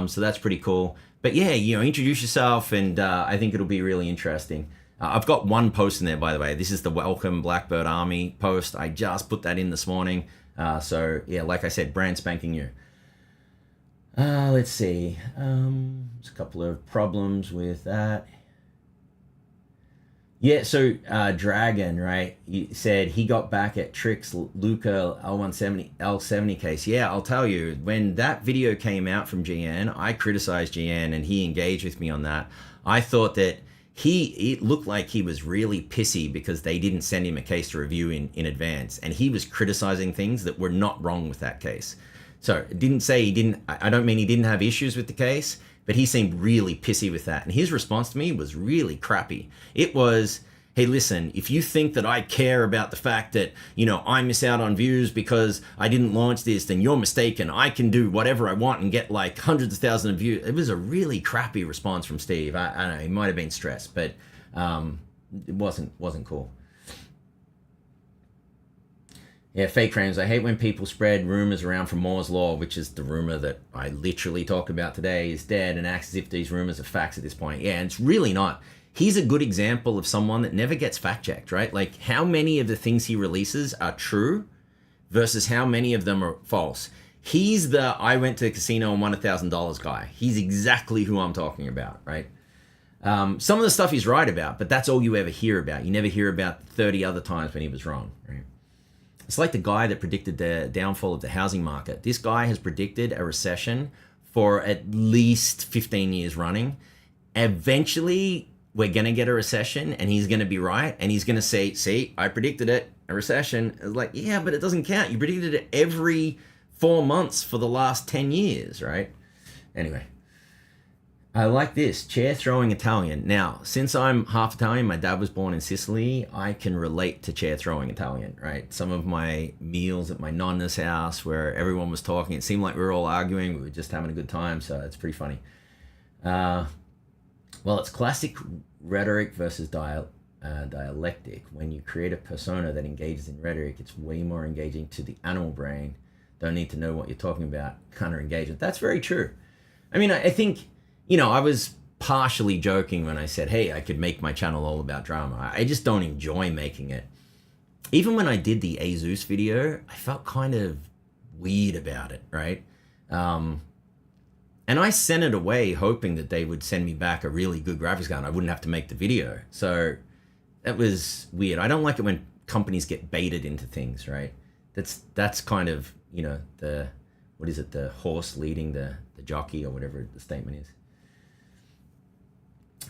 So that's pretty cool. But yeah, introduce yourself, and I think it'll be really interesting. I've got one post in there, by the way. This is the Welcome Blackbird Army post. I just put that in this morning. So yeah, like I said, brand spanking new. Let's see. There's a couple of problems with that. Yeah, so Dragon, right? He said he got back at Trix Luca L70 case. Yeah, I'll tell you, when that video came out from GN, I criticized GN and he engaged with me on that. I thought that it looked like he was really pissy because they didn't send him a case to review in advance, and he was criticizing things that were not wrong with that case. So it didn't say he didn't, I don't mean he didn't have issues with the case, but he seemed really pissy with that. And his response to me was really crappy. It was, hey, listen, if you think that I care about the fact that, I miss out on views because I didn't launch this, then you're mistaken. I can do whatever I want and get like hundreds of thousands of views. It was a really crappy response from Steve. I don't know, he might have been stressed, but it wasn't cool. Yeah, fake frames. I hate when people spread rumors around from Moore's Law, which is the rumor that I literally talk about today is dead, and acts as if these rumors are facts at this point. Yeah, and it's really not. He's a good example of someone that never gets fact-checked, right? Like, how many of the things he releases are true versus how many of them are false? He's the I went to the casino and won $1,000 guy. He's exactly who I'm talking about, right? Some of the stuff he's right about, but that's all you ever hear about. You never hear about 30 other times when he was wrong, right? It's like the guy that predicted the downfall of the housing market. This guy has predicted a recession for at least 15 years running. Eventually, we're going to get a recession, and he's going to be right. And he's going to say, see, I predicted it, a recession. It's like, yeah, but it doesn't count. You predicted it every 4 months for the last 10 years, right? Anyway. I like this, chair throwing Italian. Now, since I'm half Italian, my dad was born in Sicily, I can relate to chair throwing Italian, right? Some of my meals at my nonna's house where everyone was talking, it seemed like we were all arguing, we were just having a good time, so it's pretty funny. Well, it's classic rhetoric versus dialectic. When you create a persona that engages in rhetoric, it's way more engaging to the animal brain. Don't need to know what you're talking about, counter engagement. That's very true. I mean, I think, I was partially joking when I said, hey, I could make my channel all about drama. I just don't enjoy making it. Even when I did the Asus video, I felt kind of weird about it, right? And I sent it away hoping that they would send me back a really good graphics card and I wouldn't have to make the video. So that was weird. I don't like it when companies get baited into things, right? That's kind of, what is it, the horse leading the jockey, or whatever the statement is.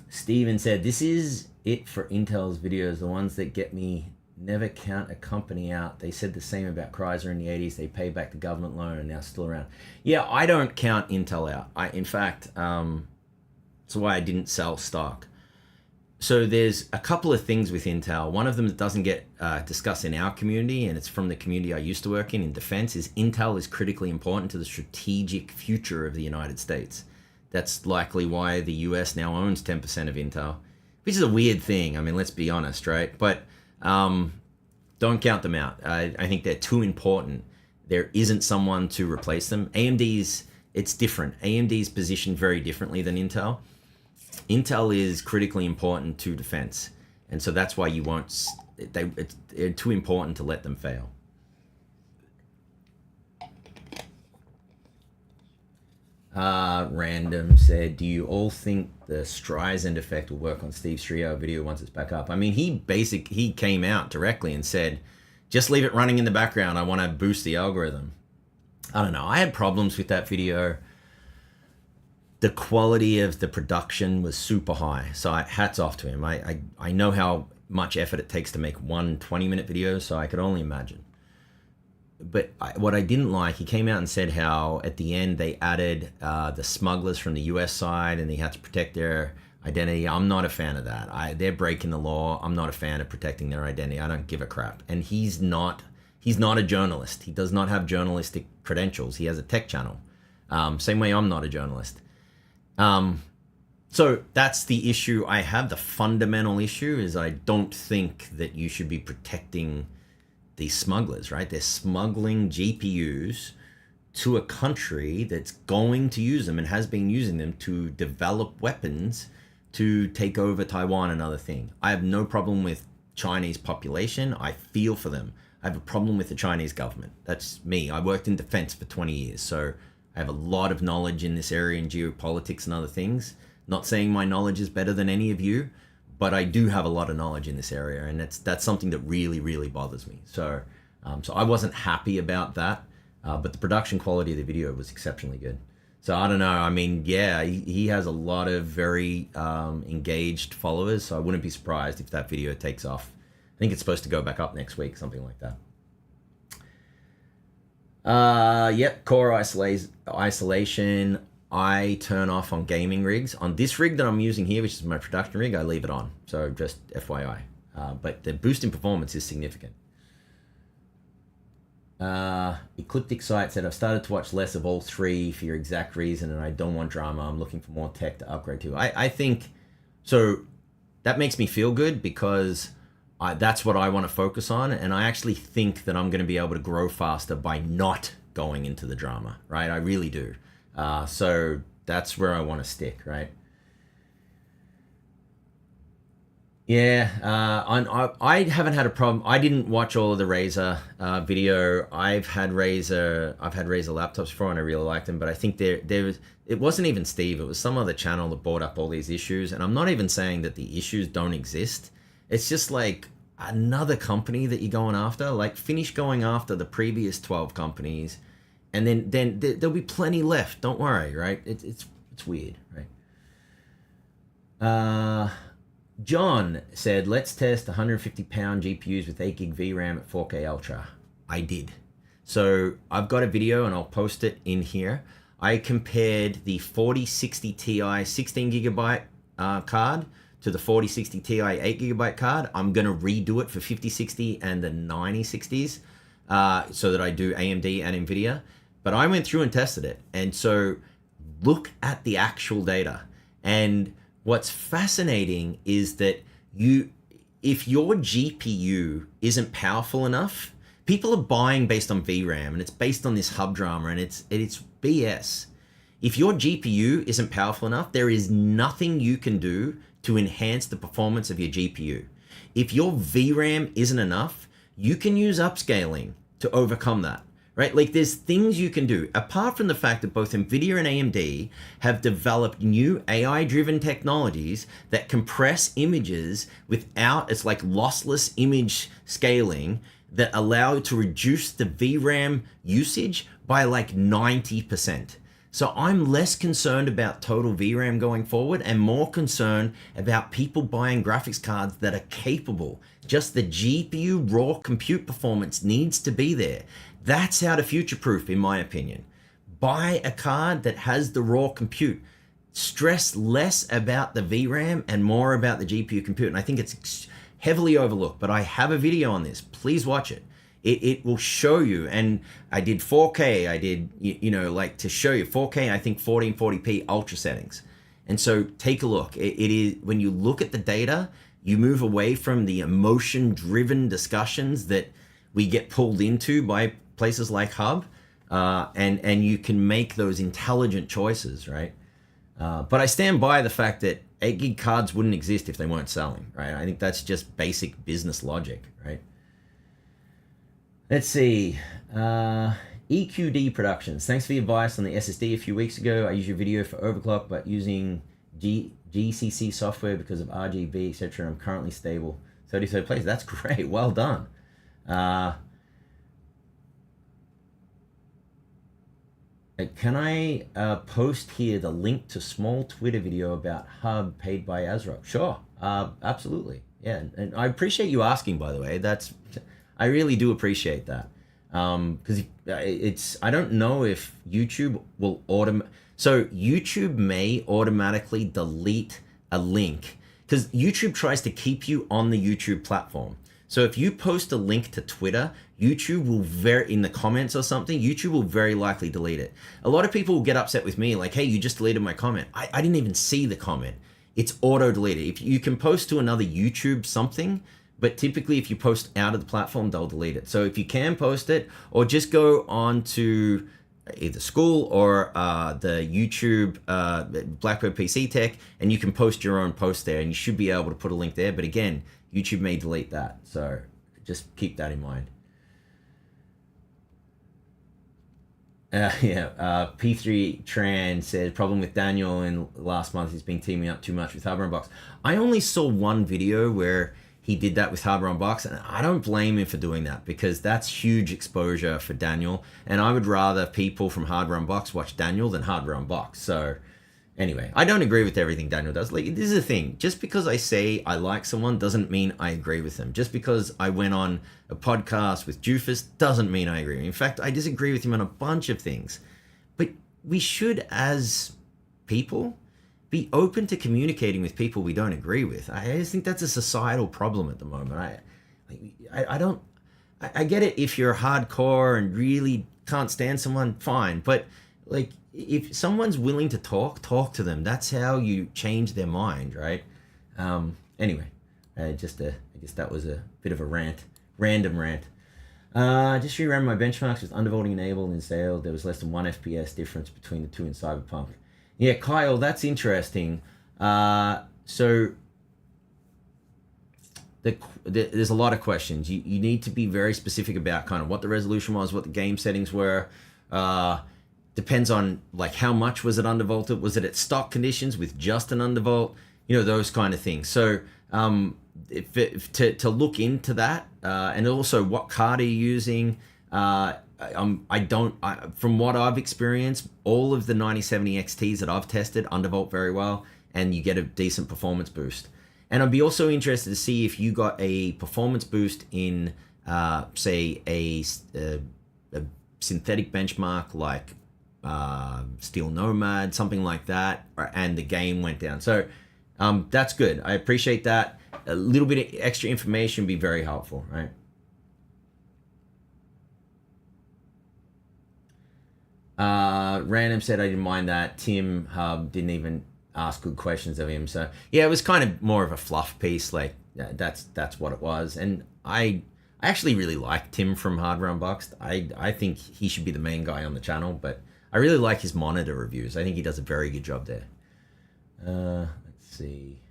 Steven said, this is it for Intel's videos, the ones that get me. Never count a company out. They said the same about Chrysler in the 80s. They paid back the government loan and now still around. Yeah, I don't count Intel out. In fact, that's why I didn't sell stock. So there's a couple of things with Intel. One of them that doesn't get discussed in our community, and it's from the community I used to work in defense, is Intel is critically important to the strategic future of the United States. That's likely why the US now owns 10% of Intel, which is a weird thing. I mean, let's be honest, right? But don't count them out. I think they're too important. There isn't someone to replace them. It's different. AMD's positioned very differently than Intel. Intel is critically important to defense, and so that's why you won't. They're too important to let them fail. Random said, do you all think the Streisand effect will work on Steve's 3-hour video once it's back up? I mean, he came out directly and said, just leave it running in the background. I want to boost the algorithm. I don't know. I had problems with that video. The quality of the production was super high. So hats off to him. I know how much effort it takes to make one 20-minute video, so I could only imagine. But what I didn't like, he came out and said how at the end they added the smugglers from the US side and they had to protect their identity. I'm not a fan of that. They're breaking the law. I'm not a fan of protecting their identity. I don't give a crap. And he's not a journalist. He does not have journalistic credentials. He has a tech channel. Same way I'm not a journalist. So that's the issue I have. The fundamental issue is I don't think that you should be protecting these smugglers, right? They're smuggling GPUs to a country that's going to use them and has been using them to develop weapons to take over Taiwan and other things. I have no problem with Chinese population. I feel for them. I have a problem with the Chinese government. That's me. I worked in defense for 20 years, so I have a lot of knowledge in this area in geopolitics and other things. Not saying my knowledge is better than any of you, but I do have a lot of knowledge in this area, and that's something that really, really bothers me. So I wasn't happy about that, but the production quality of the video was exceptionally good. So I don't know. I mean, yeah, he has a lot of very engaged followers, so I wouldn't be surprised if that video takes off. I think it's supposed to go back up next week, something like that. Yep, core isolation. I turn off on gaming rigs. On this rig that I'm using here, which is my production rig, I leave it on. So just FYI. But the boost in performance is significant. Ecliptic Sight said, I've started to watch less of all three for your exact reason, and I don't want drama. I'm looking for more tech to upgrade to. I think, so that makes me feel good because that's what I want to focus on. And I actually think that I'm going to be able to grow faster by not going into the drama, right? I really do. So that's where I want to stick, right? Yeah, I haven't had a problem. I didn't watch all of the Razer video. I've had Razer laptops before, and I really liked them. But I think it wasn't even Steve. It was some other channel that brought up all these issues. And I'm not even saying that the issues don't exist. It's just like another company that you're going after. Like finish going after the previous 12 companies. And then there'll be plenty left. Don't worry, right? It's weird, right? John said, let's test 150-pound GPUs with 8 gig VRAM at 4K Ultra. I did. So I've got a video and I'll post it in here. I compared the 4060 Ti 16 gigabyte card to the 4060 Ti 8 gigabyte card. I'm going to redo it for 5060 and the 9060s so that I do AMD and Nvidia. But I went through and tested it. And so look at the actual data. And what's fascinating is that if your GPU isn't powerful enough, people are buying based on VRAM, and it's based on this hub drama, and it's BS. If your GPU isn't powerful enough, there is nothing you can do to enhance the performance of your GPU. If your VRAM isn't enough, you can use upscaling to overcome that. Right? Like there's things you can do apart from the fact that both Nvidia and AMD have developed new AI-driven technologies that compress images without, it's like lossless image scaling that allow to reduce the VRAM usage by like 90%. So I'm less concerned about total VRAM going forward and more concerned about people buying graphics cards that are capable. Just the GPU raw compute performance needs to be there. That's how to future-proof, in my opinion. Buy a card that has the raw compute. Stress less about the VRAM and more about the GPU compute. And I think it's heavily overlooked, but I have a video on this. Please watch it. It will show you, and I did 4K, I did, like to show you 4K, I think 1440p ultra settings. And so take a look. It is, when you look at the data, you move away from the emotion-driven discussions that we get pulled into by places like Hub, and you can make those intelligent choices, right? But I stand by the fact that 8 gig cards wouldn't exist if they weren't selling, right? I think that's just basic business logic, right? Let's see. EQD Productions. Thanks for your advice on the SSD a few weeks ago. I used your video for overclock, but using GCC software because of RGB, etc. I'm currently stable. 33rd place. That's great. Well done. Can I post here the link to small Twitter video about Hub paid by ASRock? Sure. Absolutely. Yeah. And I appreciate you asking, by the way. I really do appreciate that. Because I don't know if YouTube will so YouTube may automatically delete a link because YouTube tries to keep you on the YouTube platform. So if you post a link to Twitter, YouTube will in the comments or something, YouTube will very likely delete it. A lot of people will get upset with me like, hey, you just deleted my comment. I didn't even see the comment. It's auto deleted. If you can post to another YouTube something, but typically if you post out of the platform, they'll delete it. So if you can post it, or just go on to either Skool or the YouTube Blackbird PC Tech, and you can post your own post there, and you should be able to put a link there. But again, YouTube may delete that. So just keep that in mind. P3 Tran said, problem with Daniel in last month, he's been teaming up too much with Hardware Unbox. I only saw one video where he did that with Hardware Unbox, and I don't blame him for doing that because that's huge exposure for Daniel, and I would rather people from Hardware Unbox watch Daniel than Hardware Unbox. So anyway, I don't agree with everything Daniel does. Like, this is the thing. Just because I say I like someone doesn't mean I agree with them. Just because I went on a podcast with Doofus doesn't mean I agree. In fact, I disagree with him on a bunch of things. But we should, as people, be open to communicating with people we don't agree with. I just think that's a societal problem at the moment. I get it if you're hardcore and really can't stand someone, fine. But like, if someone's willing to talk to them. That's how you change their mind, right? Anyway, I guess that was a bit of a random rant. Just reran my benchmarks with undervolting enabled and disabled. There was less than 1 FPS difference between the two in Cyberpunk. Yeah, Kyle, that's interesting. So there's a lot of questions. You need to be very specific about kind of what the resolution was, what the game settings were. Depends on like how much was it undervolted. Was it at stock conditions with just an undervolt? Those kind of things. So to look into that, and also what card are you using? From what I've experienced, all of the 9070 XTs that I've tested undervolt very well, and you get a decent performance boost. And I'd be also interested to see if you got a performance boost in, say, a synthetic benchmark like Steel Nomad, something like that, and the game went down. So that's good. I appreciate that. A little bit of extra information would be very helpful, right? Random said I didn't mind that. Tim Hub didn't even ask good questions of him. So yeah, it was kind of more of a fluff piece. Like that's what it was. And I actually really like Tim from Hardware Unboxed. I think he should be the main guy on the channel, but I really like his monitor reviews. I think he does a very good job there. Let's see.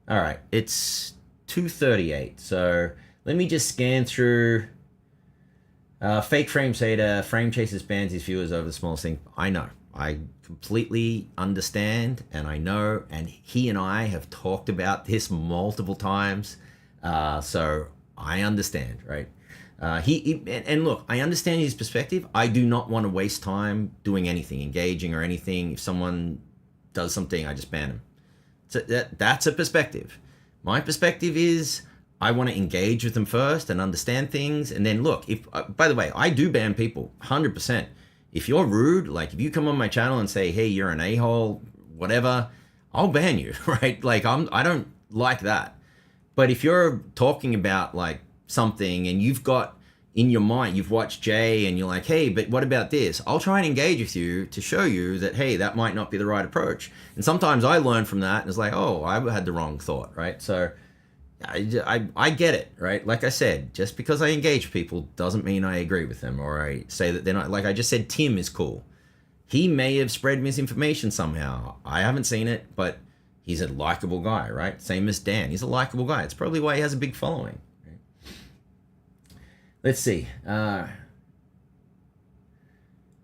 All right, it's 2:38. So let me just scan through. Fake Frame Sater, Frame Chasers bans his viewers over the smallest thing. I know. I completely understand, and I know, and he and I have talked about this multiple times. So I understand, right? And look, I understand his perspective. I do not want to waste time doing anything, engaging or anything. If someone does something, I just ban them. So that's a perspective. My perspective is I want to engage with them first and understand things. And then look, if by the way, I do ban people 100%. If you're rude, like if you come on my channel and say, hey, you're an a-hole, whatever, I'll ban you, right? Like I don't like that. But if you're talking about like something and you've got in your mind, you've watched Jay and you're like, hey, but what about this? I'll try and engage with you to show you that, hey, that might not be the right approach. And sometimes I learn from that and it's like, oh, I had the wrong thought, right? So I get it, right? Like I said, just because I engage people doesn't mean I agree with them or I say that they're not. Like I just said, Tim is cool. He may have spread misinformation somehow. I haven't seen it, but he's a likable guy, right? Same as Dan. He's a likable guy. It's probably why he has a big following. Right? Let's see.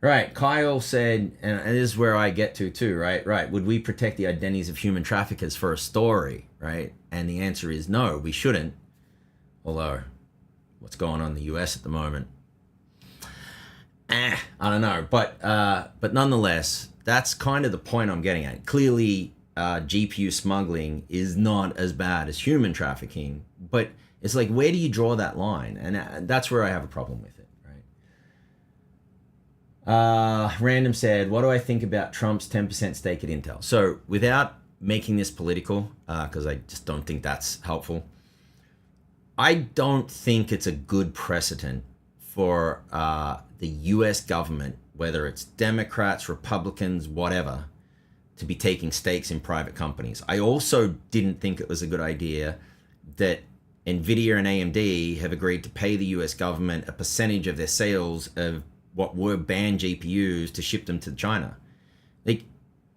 Right, Kyle said, and this is where I get to too, right? Right, would we protect the identities of human traffickers for a story, right? And the answer is no, we shouldn't. Although, what's going on in the US at the moment? I don't know, but nonetheless, that's kind of the point I'm getting at. Clearly, GPU smuggling is not as bad as human trafficking, but it's like, where do you draw that line? And that's where I have a problem with it, right? Random said, what do I think about Trump's 10% stake at Intel? So without making this political, because I just don't think that's helpful, I don't think it's a good precedent for the US government, whether it's Democrats, Republicans, whatever, to be taking stakes in private companies. I also didn't think it was a good idea that Nvidia and AMD have agreed to pay the US government a percentage of their sales of what were banned GPUs to ship them to China. Like,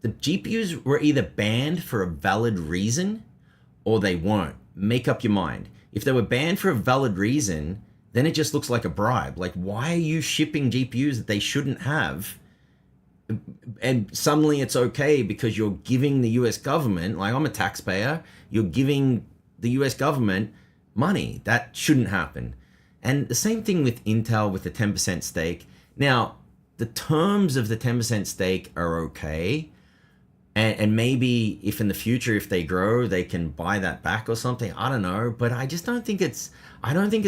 the GPUs were either banned for a valid reason or they weren't. Make up your mind. If they were banned for a valid reason, then it just looks like a bribe. Like, why are you shipping GPUs that they shouldn't have? And suddenly it's okay because you're giving the US government, like I'm a taxpayer, you're giving the US government money. That shouldn't happen. And the same thing with Intel with the 10% stake. Now, the terms of the 10% stake are okay. And maybe if in the future, if they grow, they can buy that back or something. I don't know. But I just don't think it's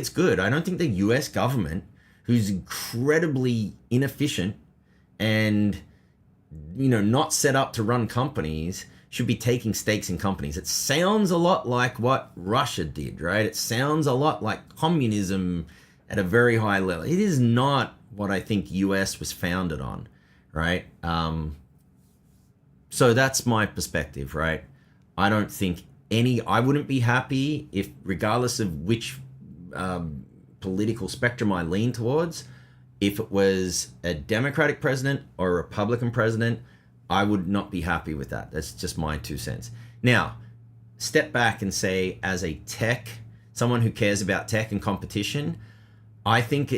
good. I don't think the US government, who's incredibly inefficient and, not set up to run companies, should be taking stakes in companies. It sounds a lot like what Russia did, right? It sounds a lot like communism at a very high level. It is not what I think US was founded on, right? So that's my perspective, right? I don't think I wouldn't be happy if, regardless of which political spectrum I lean towards, if it was a Democratic president or a Republican president, I would not be happy with that. That's just my 2 cents. Now, step back and say, as a someone who cares about tech and competition, I think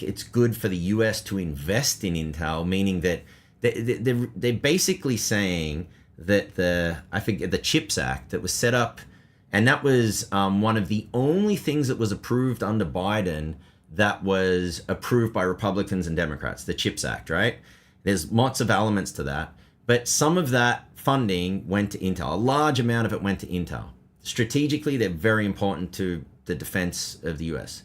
it's good for the US to invest in Intel, meaning that they're basically saying that the CHIPS Act that was set up, and that was one of the only things that was approved under Biden that was approved by Republicans and Democrats, the CHIPS Act, right? There's lots of elements to that, but some of that funding went to Intel. A large amount of it went to Intel. Strategically, they're very important to the defense of the US.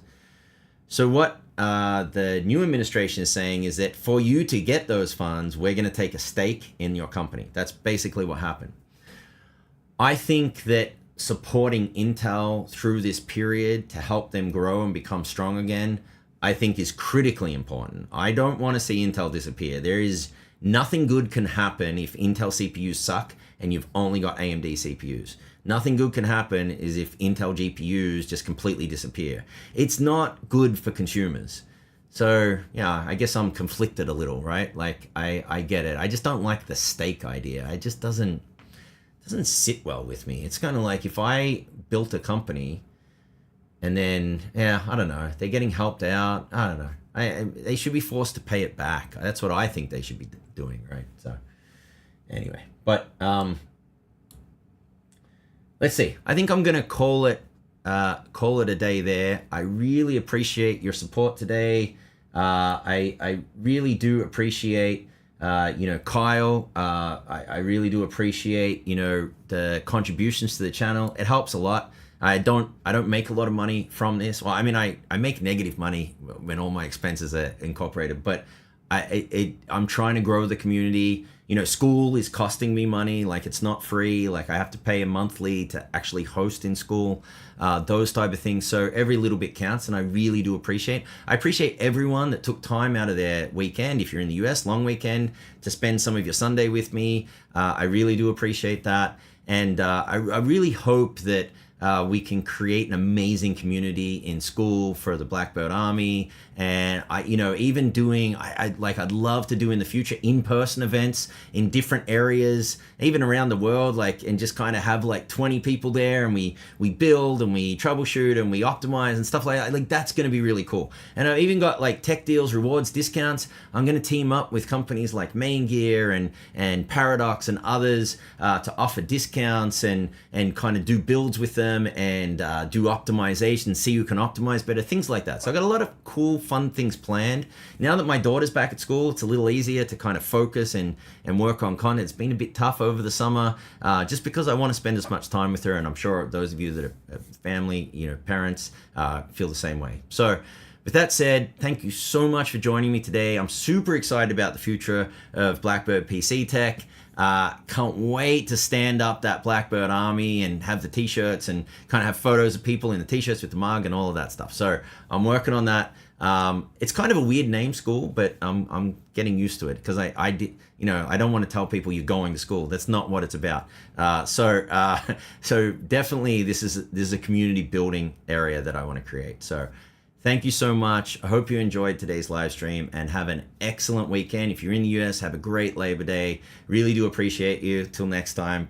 So what the new administration is saying is that for you to get those funds, we're going to take a stake in your company. That's basically what happened. I think that supporting Intel through this period to help them grow and become strong again, I think is critically important. I don't want to see Intel disappear. There is nothing good can happen if Intel CPUs suck and you've only got AMD CPUs. Nothing good can happen is if Intel GPUs just completely disappear. It's not good for consumers. So yeah, I guess I'm conflicted a little, right? Like I get it. I just don't like the stake idea. It just doesn't sit well with me. It's kind of like if I built a company and then, I don't know, they're getting helped out. I don't know. They should be forced to pay it back. That's what I think they should be doing, right? So anyway, but let's see. I think I'm going to call it call it a day there. I really appreciate your support today. I really do appreciate Kyle. I really do appreciate the contributions to the channel. It helps a lot. I don't make a lot of money from this. Well, I mean, I make negative money when all my expenses are incorporated, but I'm trying to grow the community. Skool is costing me money. Like, it's not free. Like, I have to pay a monthly to actually host in Skool, those type of things. So every little bit counts, and I really do appreciate. I appreciate everyone that took time out of their weekend. If you're in the US, long weekend, to spend some of your Sunday with me. I really do appreciate that, and I really hope that we can create an amazing community in Skool for the Blackbird Army. And even doing, I'd love to do in the future in-person events in different areas, even around the world, and just kind of have 20 people there, and we build and we troubleshoot and we optimize and stuff like that. Like, that's going to be really cool. And I've even got tech deals, rewards, discounts. I'm going to team up with companies like Main Gear and Paradox and others to offer discounts and kind of do builds with them and do optimization, see who can optimize better, things like that. So I got a lot of cool, fun things planned. Now that my daughter's back at school, it's a little easier to kind of focus and work on content. It's been a bit tough over the summer, just because I want to spend as much time with her, and I'm sure those of you that are family, parents, feel the same way. So with that said, thank you so much for joining me today. I'm super excited about the future of Blackbird PC Tech. Can't wait to stand up that Blackbird Army and have the t-shirts and kind of have photos of people in the t-shirts with the mug and all of that stuff. So I'm working on that. It's kind of a weird name, Skool, but I'm getting used to it, because I don't want to tell people you're going to school. That's not what it's about. So definitely this is a community building area that I want to create. So thank you so much. I hope you enjoyed today's live stream, and have an excellent weekend. If you're in the US, have a great Labor Day. Really do appreciate you. Till next time. Bye.